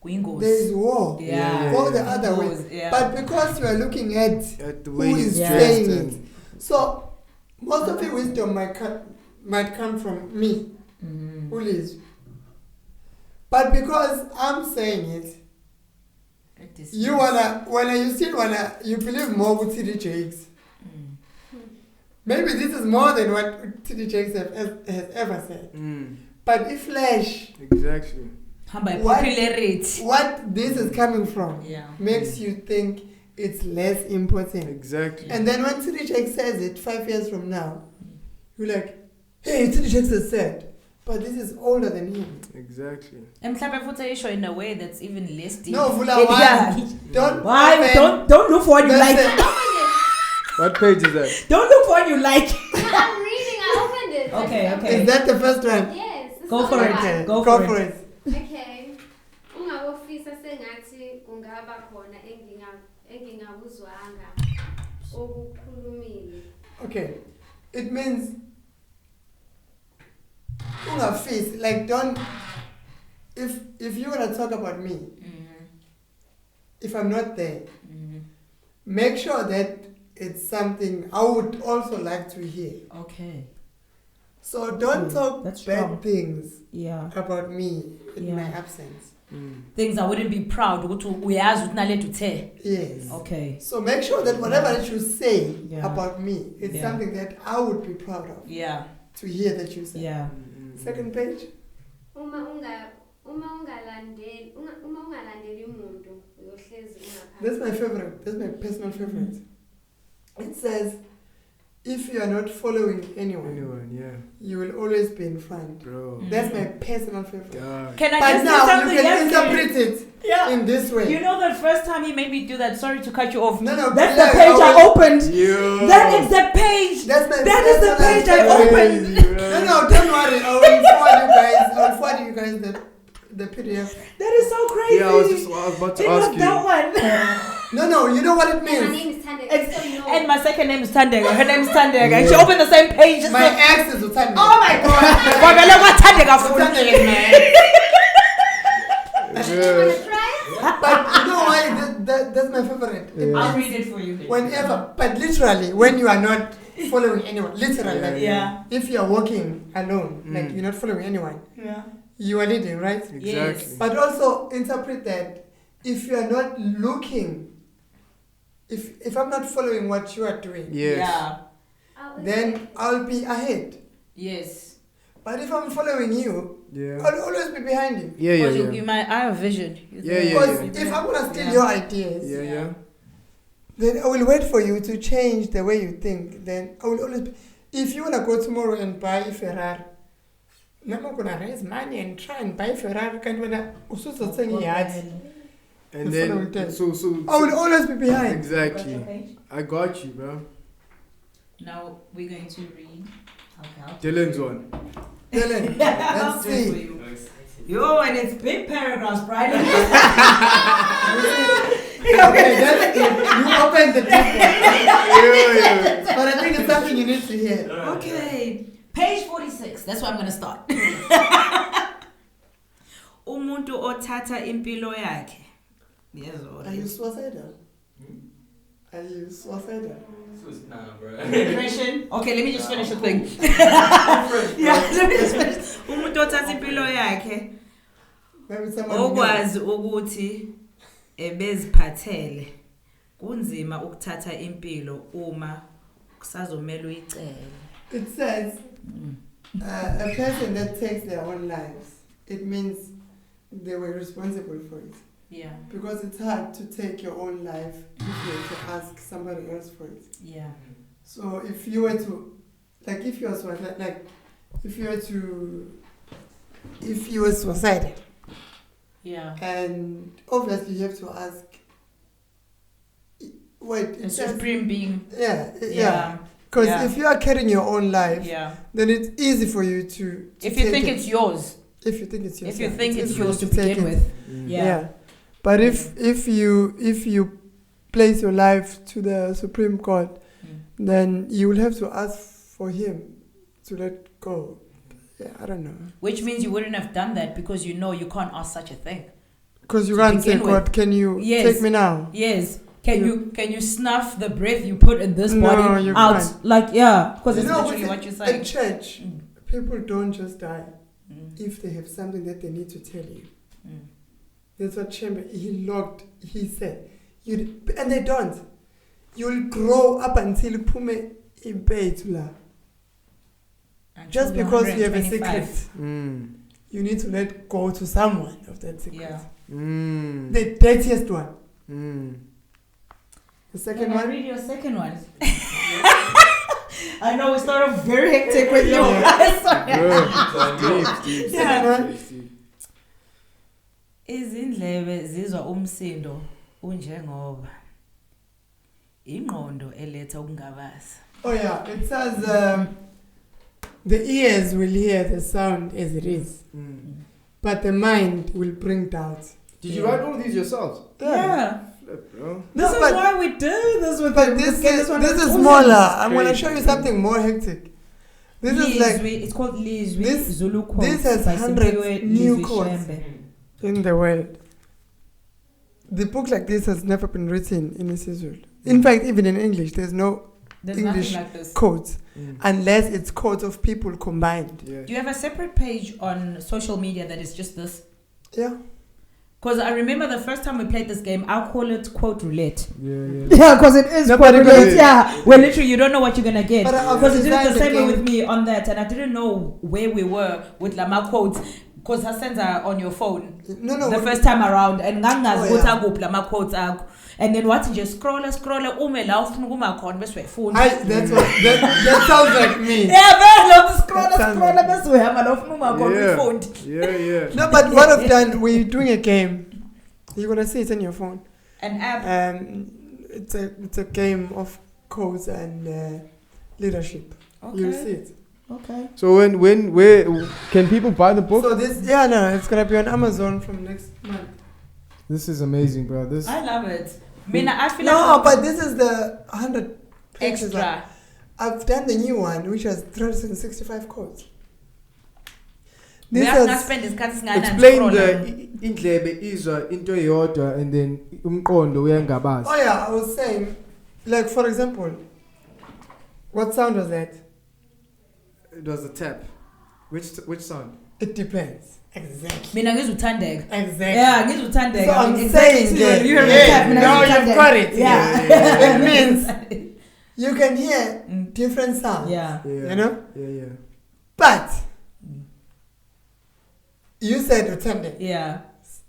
There is war. Go the other way. But because you are looking at who is saying it, so most of the wisdom might come from me, who lives. But because I'm saying it, you believe more with TD Jakes. Maybe this is more than what TD Jakes has ever said. But if flesh, exactly, what this is coming from makes you think it's less important. Exactly. And then when TD Jakes says it 5 years from now, you're like, hey, TD Jakes has said, but this is older than him. Exactly. And show in a way that's even less deep. No, don't look for what you like. What page is that? Don't look for what you like. I'm reading. I opened it. Okay. Is that the first one? Yes. Go for it. Go for it. Okay. Ungabofisa sengathi kungaba khona engingakuzwanga okukhulumile. Okay. It means ungafisa, like don't, if you're gonna talk about me, if I'm not there, make sure that it's something I would also like to hear. Okay. So don't talk bad things about me in my absence. Things I wouldn't be proud to. Yes. Okay. So make sure that whatever that you say about me, it's something that I would be proud of. Yeah. To hear that you say. Yeah. Second page. That's my favorite. That's my personal favorite. It says, if you are not following anyone, you will always be in front. Bro. That's my personal favorite. Can I but just now say something you can interpret it in this way. You know the first time he made me do that, sorry to cut you off. No, that's the page I opened. That is the page. That is the page I opened. No, don't worry. I'll forward you guys the PDF. That is so crazy. Yeah, I was about to ask you. That one. No, you know what it means. My name is Tandega. And my second name is Tandega. Her name is Tandega. She opened the same page. My ex is Tandega. Oh my god. Tandega, man. But you know why? That's my favorite. I'll read it for you. Whenever, but literally, when you are not following anyone, literally, if you are walking alone, like you're not following anyone, you are leading, right? Exactly. Yes. But also interpret that if you are not looking, if I'm not following what you are doing, then I'll be ahead. Yes. But if I'm following you, I'll always be behind you. I have vision. Because if I'm gonna steal your ideas, then I will wait for you to change the way you think. Then I will always be, if you want to go tomorrow and buy a Ferrari, I'm not going to raise money and try and buy a Ferrari. Can't when I also saying yards. And The then, following so I will always be behind. exactly. I got you, bro. Now we're going to read. Okay. Dylan's one. Dylan, let's Good for see. you. Yo, and it's big paragraphs, Brian. Okay, that's it. You opened the top one. But I think it's something you need to hear. Okay. Page 46. That's where I'm going to start. Umuntu othatha impilo yakhe. Yes, Are you suicidal? Are you suicidal? Nah, bro. Depression. Okay, let me just finish the thing. Yeah, let me just finish. Umuntu othatha impilo yakhe Maybe someone okwazi ukuthi ebeziphathele kunzima ukuthatha impilo uma kusazomela uyicele. It says a person that takes their own lives, it means they were responsible for it. Yeah. Because it's hard to take your own life if you were to ask somebody else for it. Yeah. So if you were to, like if you were suicidal, Yeah. and obviously you have to ask, wait, it And says, supreme being. yeah. Because Yeah. if you are carrying your own life, Yeah. then it's easy for you to If you take think it. it's yours. If you think it's yours. If you think it's easy for yours you to take begin it. with. Yeah. Yeah. But if you place your life to the Supreme Court, then you will have to ask for him to let go. Yeah, I don't know. Which means you wouldn't have done that because you know you can't ask such a thing. Because you To can't say, begin with. God, can you Yes. take me now? Yes. Can you snuff the breath you put in this No, body you out? can't. Like because You it's know, literally with what you're in saying. church, Mm. people don't just die Mm. if they have something that they need to tell you. Mm. That's what Shembe, he said. And they don't. You'll grow up until you pume impetula. Just Until because you have a 125. secret, you need to let go to someone of that secret. Yeah. The dirtiest one. The second Can I one. read your second one? I know we started very hectic with you. Yeah. Steve. Second one. Izindlebe zizwa umsindo unjengoba ingqondo eletha ukungabaza. Oh yeah, it says the ears will hear the sound as it is, but the mind will bring doubt. Did you write all these yourselves? Yeah. Bro. No, This is but- why we do this with But them. this Let's get is one. smaller. I'm gonna Crazy. show you something more hectic. This is like it's called Lizwi this- Zulu quotes. this has by hundreds Simphiwe new Lizwi quotes. Shembe. in the world. The book like this has never been written in isiZulu. In fact, even in English, there's no There's English nothing like this. quotes unless it's quotes of people combined. Yeah. Do you have a separate page on social media that is just this? Yeah. Because I remember the first time we played this game, I'll call it quote roulette. Yeah. Yeah, because it is No, quote but roulette. because- Yeah, where literally you don't know what you're gonna get. But I've Because it did designed the the same way game- with me on that, and I didn't know where we were with Lama quotes. Because her sends are on your phone No. the first time around, and ngangazi Oh, ukuthi yeah. akuphi lama quotes akho. And then what you just scroll ume la ufuna ukuma khona bese uyafunda. That's what that sounds like me. Yeah, man, love scroll That sounds bese uyahamba la ufuna ukuma khona Yeah. uyifunda. Yeah. No, but what I've done, we're doing a game. You're gonna see it on your phone. An app. It's a game of codes and leadership. You'll see it. Okay. So where can people buy the book? So it's gonna be on Amazon from next month. This is amazing, bro. This I love it. Mina, I feel No, like but this is the 100 pages. extra. I've done the new one, which has 365 codes. We This have not has spent isikhathi singana explain the indlebe izwa into eyodwa and then umqondo uyangabaza. Oh yeah, I was saying, like for example, what sound was that? It was a tap. Which sound? It depends. Exactly. Mina ngizuthandeka. Exactly. Yeah, ngizuthandeka. So I'm Exactly. saying You that. heard me Yeah, tap, mina now you've ngizuthandeka. got it. Yeah. It means you can hear different sounds. Yeah. You know? Yeah. But you said attendant. Yeah.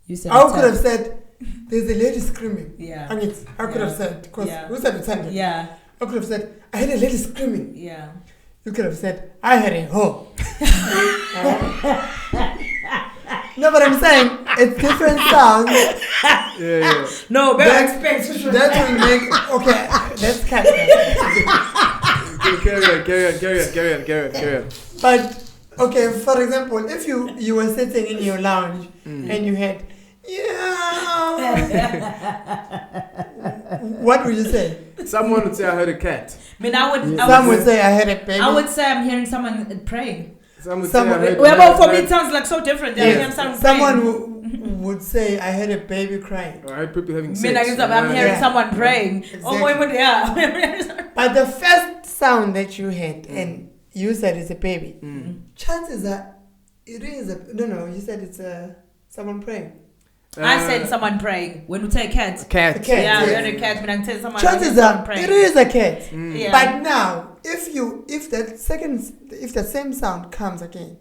You said I tap. could have said there's a lady screaming. Yeah. And I could have said, because who said it Sunday? Yeah. I could have said, I heard a lady screaming. Yeah. You could have said, I heard a hoe. No, but I'm saying it's different sounds. Yeah. No, better expect. That will make okay. Let's cut that. Carry on. But okay, for example, if you were sitting in your lounge and you had what would you say? Someone would say I heard a cat. I mean, Some would say I heard a baby. I would say I'm hearing someone praying. Someone would say I heard Well, but for me it sounds like so different. Yes. Someone would say I heard a baby crying. I heard people having I sex. mean, I'm hearing someone praying. Exactly. Oh, yeah. But the first sound that you had and you said it's a baby. Chances are it is no. You said it's someone praying. I said someone praying. When we say cat. Cat. A cat. Yeah, Yes. we had a cat. When I tell someone. Chances someone are praying. it is a cat. Yeah. But now, if the same sound comes again,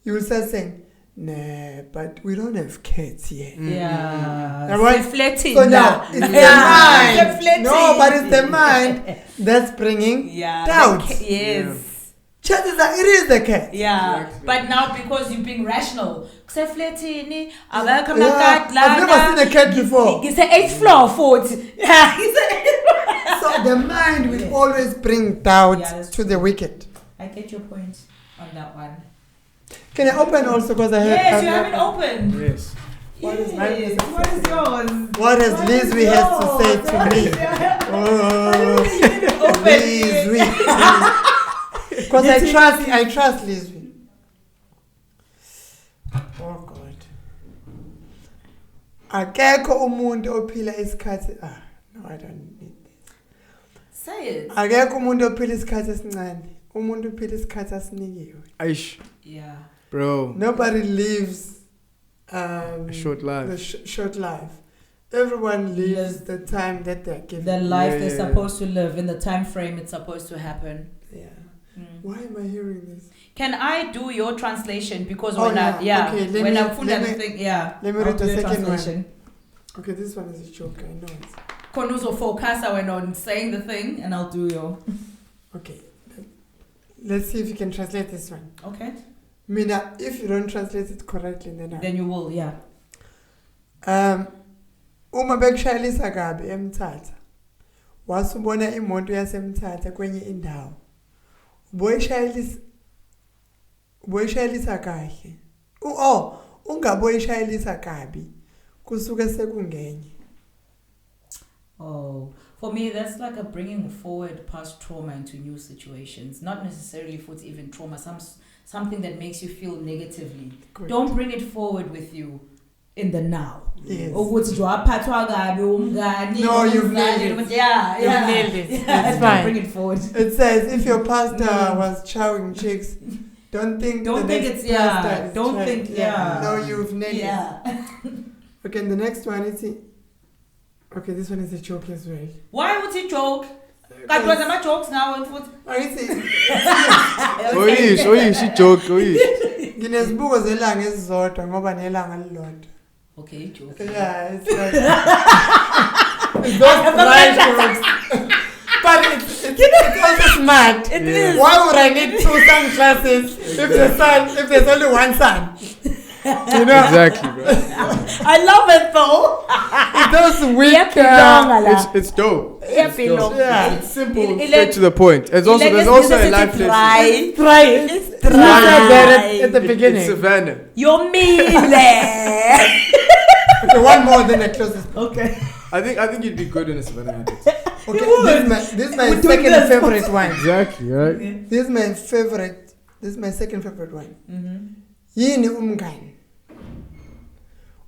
you will start saying, "Nah, but we don't have cats yet." Yeah. Right? Reflecting. So now it's the mind. No, but it's the mind that's bringing doubt. Yes. Chances are it is the cat. Yeah. Exactly. But now because you're being rational. I've never seen a cat before. It's an 8th floor fort. Yeah. So the mind will always bring doubt that's to the wicked. I get your point on that one. Can I open also because I heard? Yes, you haven't opened. Yes. What is Yes. What is yours? What has Lizzie has to say to me? Oh, Lizzie. Because I trust Lizzie. Oh God. Akekho umuntu ophila isikhathi no, I don't need this. Say it. Akekho umuntu ophila isikhathi esincane. Umuntu ophila isikhathi asinikiwe. Aish. Yeah. Bro. Nobody lives A short life. the short life. Everyone lives the time that they're given. The life Yeah, they're yeah. supposed to live in the time frame it's supposed to happen. Yeah. Why am I hearing this? Can I do your translation? Because Oh, when yeah. Okay, let when me- I put let that me- thing, yeah. Let me I'll read do the your second one. translation. Okay, this one is a joke. I know it. Konuzo focus I went on saying the thing. And I'll do your Okay. Let's see if you can translate this one. Okay. Mina, if you don't translate it correctly, then you will, yeah. Uma bekushayelisa kabi eMthatha. Wasubona imoto yaseMthatha kwenye indawo. Boyishayelisa kahle. Ungaboyishayelisa kabi. Kusuke sekungenye. Oh, for me, that's like a bringing forward past trauma into new situations. Not necessarily for it's even trauma, something that makes you feel negatively. Good. Don't bring it forward with you in the now. Yes. Ukuthi nje waphathwa kabi umngani. No, you've nailed it. Yeah, You've yeah. nailed it. It's Don't fine. bring it forward. It says if your pastor was chowing chicks, don't think Don't the think next it's- yeah, pastor is don't chowing. think- yeah. No, you've nailed Yeah. it. Okay, and the next one is okay. This one is a joke as well. Why would he joke? God was my jokes now and foot. Oyish, joke, oyish. Nginezibuko zelanga ezizodwa ngoba nelanga lilodwa. Okay, joke. Yeah, it's like it's those dry jokes. But it's also smart. It Yeah. is. Why would I need two sunglasses if there's only one sun? You know, Exactly, bro. I love it though. it's those weak. It's dope. Yeah. It's simple, It- straight to the point. There's also a life lesson. Try it. It's You dry. said that at the It's beginning. Savannah. You're mean. Okay, one more, then I close this. Okay. I think you'd be good in a Savannah antics. Okay, this is my We're doing second this. favorite one. Exactly, right? This is my favorite. This is my second favorite one. Mm-hmm. Yini umngani?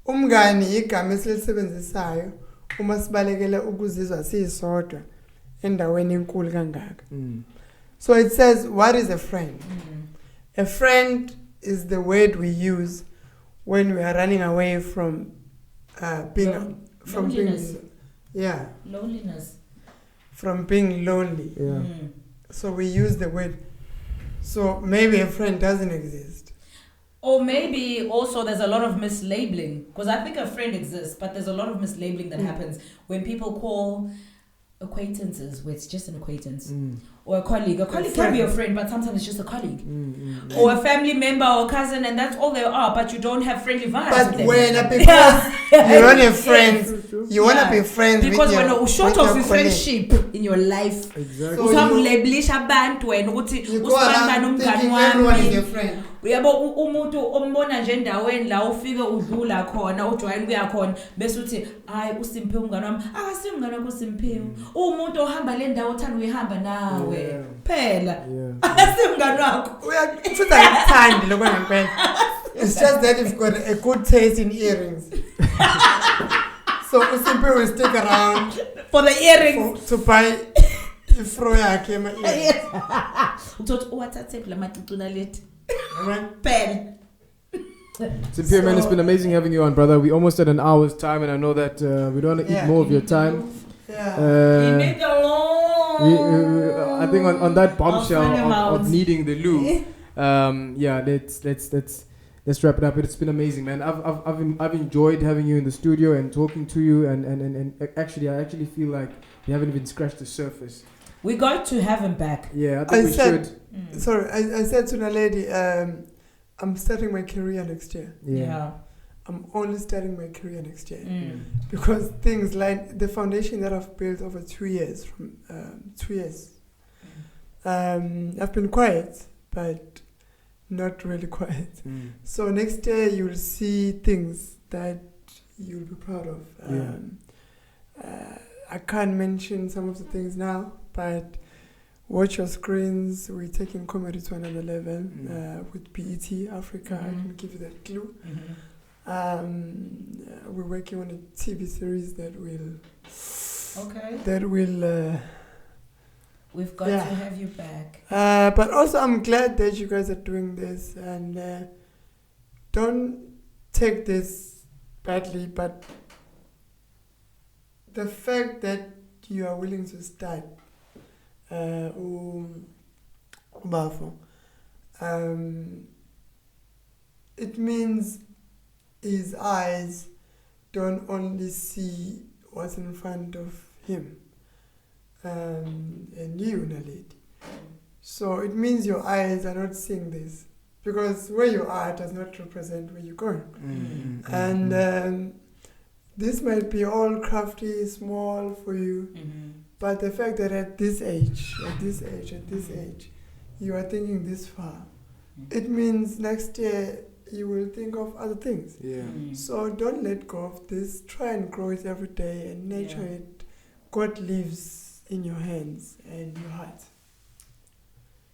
Umngani igama esilisebenzisayo uma sibalekele ukuzizwa sisodwa endaweni enkulu kangaka. So it says, what is a friend? A friend is the word we use when we are running away from being Loneliness. being lonely. Yeah. So we use the word. So maybe a friend doesn't exist. Or maybe also there's a lot of mislabeling, because I think a friend exists, but there's a lot of mislabeling that happens when people call acquaintances where it's just an acquaintance, or a colleague. A colleague can be a friend, but sometimes it's just a colleague, or a family member or cousin, and that's all they are. But you don't have friendly vibes. But with them. when because you don't have friends, you want to be friends because with when your, you're short with of your friendship in your life, Exactly. So usamulabelisha abantu wena ukuthi you go usibani around umngani thinking everyone is wami. your friend. Uyabo umuntu ombona nje endaweni la ufike udlula khona ujwayele kuya khona bese uthi hayi uSimphiwe umngani wami akasiyo umngani wakho uSimphiwe umuntu ohamba le ndawo othanda uyihamba nawe phela akasiyo umngani wakho Futhi angikuthandi lokho ngempela. It's just that you've got a good taste in earrings. So uSimphiwe will stick around for the earrings to buy ifro yakhe ema earrings. uthi uwathathe la macicuna lethi Alright. phela. Simphiwe, man, it's been amazing having you on, brother. We almost at an hour's time, and I know that we don't want to eat more of your time. Yeah. I think on that bombshell I'll of needing the loo, let's wrap it up. It's been amazing, man. I've enjoyed having you in the studio and talking to you, and actually I feel like we haven't even scratched the surface. We got to have him back. Yeah, I think we should. Sorry, I said to the lady, I'm starting my career next year. Yeah. I'm only starting my career next year because things like the foundation that I've built over 2 years, I've been quiet, but not really quiet. So next year you'll see things that you'll be proud of. I can't mention some of the things now, but watch your screens. We're taking comedy to another level with BET Africa. I can give you that clue. We're working on a TV series that will. We've got to have you back. But also, I'm glad that you guys are doing this, and don't take this badly. But the fact that you are willing to start, it means his eyes don't only see what's in front of him and you, Naledi. So it means your eyes are not seeing this, because where you are does not represent where you're going. And this might be all crafty, small for you, but the fact that at this age, you are thinking this far, it means next year you will think of other things. So don't let go of this. Try and grow it every day and nurture it. God lives in your hands and your heart.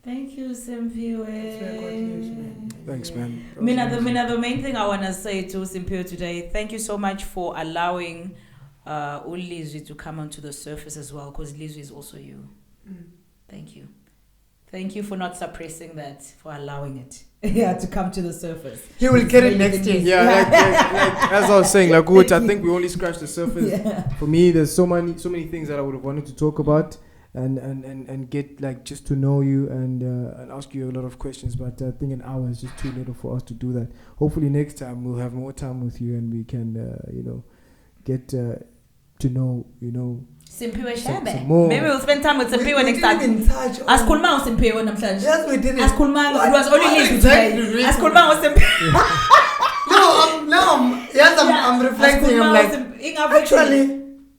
Thank you, Simphiwe. That's where God lives, man. Thanks, man. The main thing I want to say to Simphiwe today, thank you so much for allowing Lizwi to come onto the surface as well, because Lizwi is also you. Thank you. Thank you for not suppressing that, for allowing it to come to the surface. He will get it next year. Yeah, like as I was saying, like Coach, I think we only scratched the surface. For me, there's so many things that I would have wanted to talk about and get like just to know you and ask you a lot of questions. But I think an hour is just too little for us to do that. Hopefully next time we'll have more time with you and we can get to know Simphiwe Shembe. more. Maybe we'll spend time with Simphiwe next time. Touch on- Asikhuluma uSimphiwe namhlanje. Yes, we didn't. Asikhuluma, it was only Lizwi today. Asikhuluma uSimphiwe. I'm reflecting. I'm like, actually,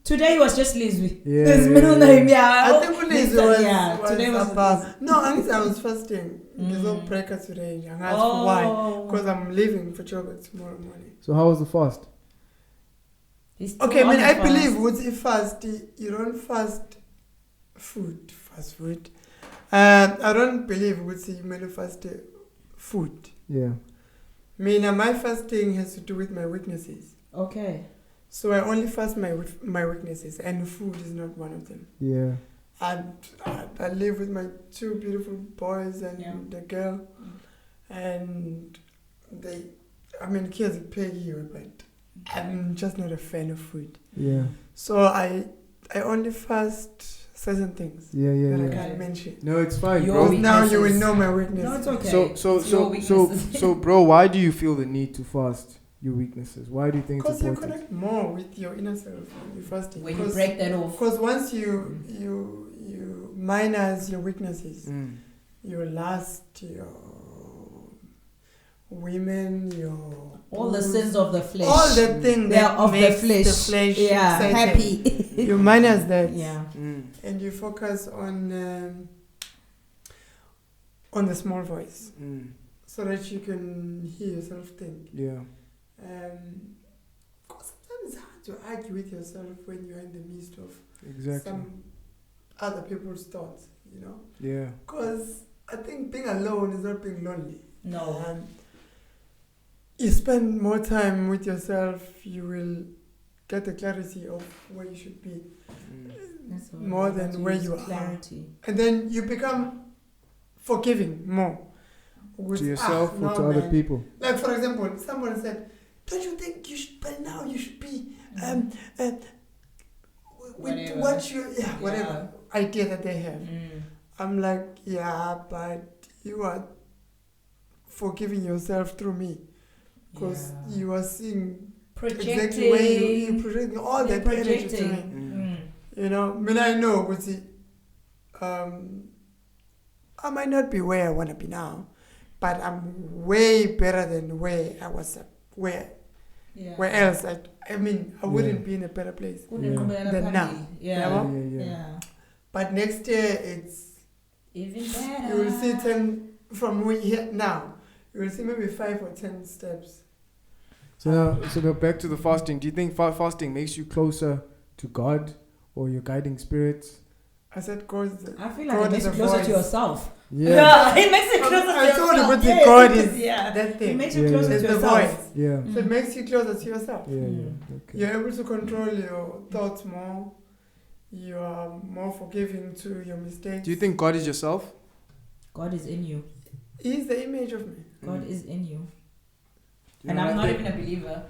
today was just Lizwi. Yeah, His middle name, I think Lizwi was today was above. No, I was fasting. There's no breaker today. I asked for why. Because I'm leaving for Joburg tomorrow morning. So how was the fast? Okay, I believe with the fast, you don't fast food. I don't believe with the you fast food. Yeah. My fasting has to do with my weaknesses. Okay. So I only fast my weaknesses, and food is not one of them. Yeah. And I live with my two beautiful boys and the girl, and kids pay you, but I'm just not a fan of food. Yeah. So I only fast certain things Yeah, yeah, that I yeah. can't mention. No, it's fine, Your bro. Because now you will weaknesses. know my weakness. No, it's okay. So, It's your weaknesses. bro, why do you feel the need to fast your weaknesses? Why do you think it's Because you important? connect more with your inner self when you fasting. When you break that off. Because once you minus your weaknesses, Mm. your lust, your women, your All the booze, sins of the flesh. all the things They are that of the makes flesh. the flesh Yeah, excited. happy. You minus that, Yeah. Mm. and you focus on the small voice, Mm. so that you can hear yourself think. Yeah. Because sometimes it's hard to argue with yourself when you're in the midst of Exactly. some other people's thoughts, you know. Yeah. Because I think being alone is not being lonely. No. You spend more time with yourself, you will get the clarity of where you should be, Mm. That's what more I want than to where use, you are. clarity. And then you become forgiving more. With, To yourself or no, to other man. people? Like, for example, someone said, don't you think you should, by now you should be, with Whatever. what you, whatever idea that they have. Mm. I'm like, yeah, but you are forgiving yourself through me. Because Yeah. you are seeing Projecting. exactly where you're projecting all They're that energy to projecting. me. Mm. You know, I mean, I know, but see, I might not be where I want to be now, but I'm way better than where I was, where else. I mean, I wouldn't be in a better place. Than now. Yeah. Yeah. Yeah. But next year, it's, Even better. you will see 10, from where here now, you will see maybe 5 or 10 steps. So now back to the fasting. Do you think fasting makes you closer to God or your guiding spirits? I said, God, I feel like God it makes is you a closer voice. to yourself. Yeah. It makes you closer to I yourself. told you, but Yes, God it is yeah. that It thing. makes you Yeah, closer It's to the yourself. voice. Yeah. So it makes you closer to yourself. Yeah, Mm. yeah. Okay. You're able to control your thoughts more. You are more forgiving to your mistakes. Do you think God is yourself? God is in you. He's the image of me? God is in you. You And know I'm what I not think? even a believer.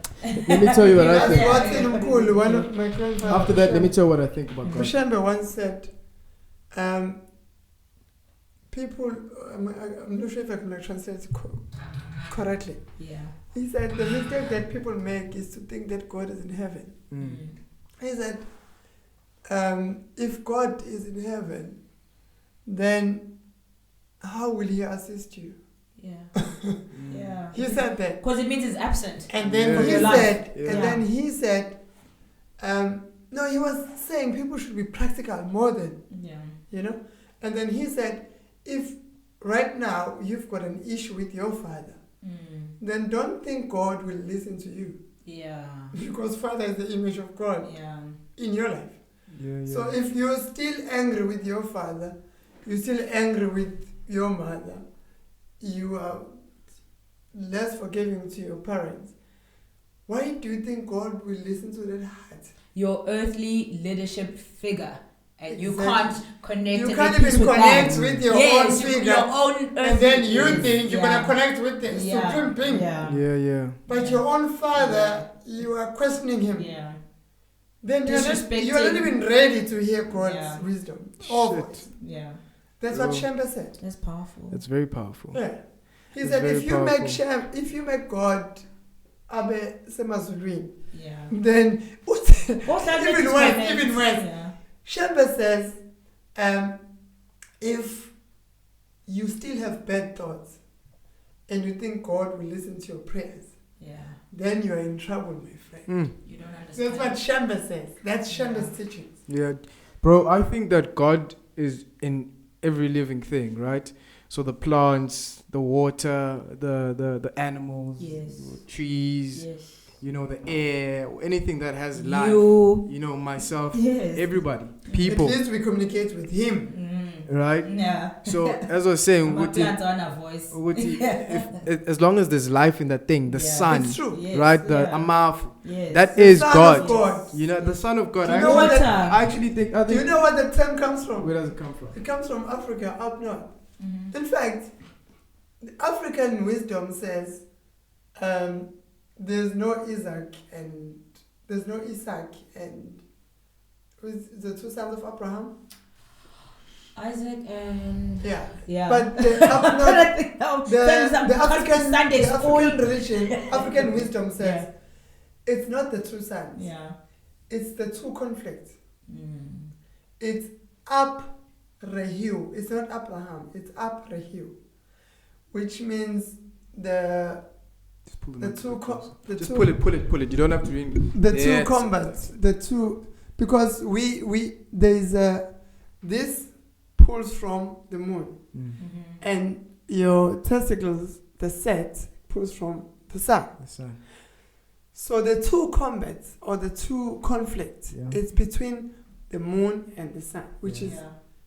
Let me tell you what I That's think. what's in Mkulu, one of my grandfathers. After that, let me tell you what I think about God. Shembe once said, people, I'm not sure if I can translate it correctly. Yeah. He said the mistake that people make is to think that God is in heaven. Mm. He said, if God is in heaven, then how will he assist you? Yeah. Mm. Yeah. He said that. Because it means it's absent. And then Yeah. he Your life. said, Yeah. and then he said, no, he was saying people should be practical more than, Yeah. you know. And then he said, if right now you've got an issue with your father, then don't think God will listen to you. Yeah. Because father is the image of God Yeah. in your life. Yeah, yeah. So if you're still angry with your father, you're still angry with your mother, you are less forgiving to your parents, why do you think God will listen to that heart? Your earthly leadership figure. And you Exactly. can't connect You and can't make peace even with connect that. with your Yes, own figure. your own earthly And then you yes. think you're going to connect with the Yeah. supreme being. Yeah. Yeah, yeah. But your own father, you are questioning him. Yeah. Then you're not Disrespecting. even ready to hear God's Yeah. wisdom. Shit. Always. Yeah. That's Bro. what Shembe said. That's powerful. That's very powerful. Yeah. He It's said very powerful. if you make God abe semazulwini, Yeah. then What's that even next worse, comment? even worse. Yeah. Shembe says, if you still have bad thoughts and you think God will listen to your prayers, Yeah. then you are in trouble, my friend. Mm. You don't understand. That's what Shembe says. That's Shembe's teachings. Yeah, bro, I think that God is in every living thing, right? So the plants, the water, the animals, Yes. trees, Yes. you know, the air, anything that has life, You. you know, myself, Yes. everybody, people, At least we communicate with him. right? Yeah. So as I was saying, I'm a with the- plant on a voice. with the- as long as there's life in that thing, the Yeah. sun, It's true. Yes, right? The yeah. amaf, Yes. that The is Son God. of God. You know, the Son of God. Do you I know what actually- that- I actually think. I Do you think. know what the term comes from? Where does it come from? It comes from Africa, up north. Mhm. In fact, the African wisdom says there's no Isaac and who's the two sons of Abraham? Isaac and Yeah. But the African religion, African wisdom says it's not the two sons. Yeah. It's the two conflicts. It's up Rehiu. It's not Abraham. It's up Rehiu, which means the two. Pull it. You don't have to ring. The two combats. The two, because there's this pulls from the moon, and your testicles, the set, pulls from the sun. So the two combats or the two conflicts, it's between the moon and the sun, which is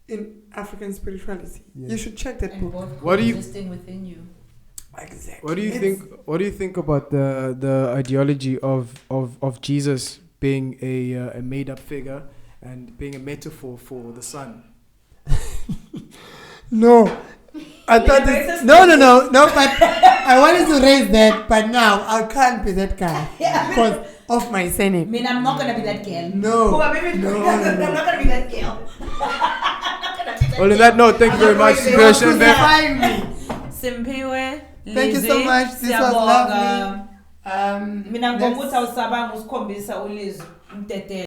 in African spirituality. You should check that and book. What do you existing within you? Exactly. What do you think? What do you think about the ideology of Jesus being a made up figure and being a metaphor for the sun? No, I thought no. But I wanted to raise that, but now I can't be that guy because of my surname. I mean, I'm not gonna be that girl. No. I'm not gonna be that girl. Well, on that note, thank you very much, Shembe. Simphiwe, thank you so much. This was lovely. Mina ngomutha usabanga usikhombisa ulizwi.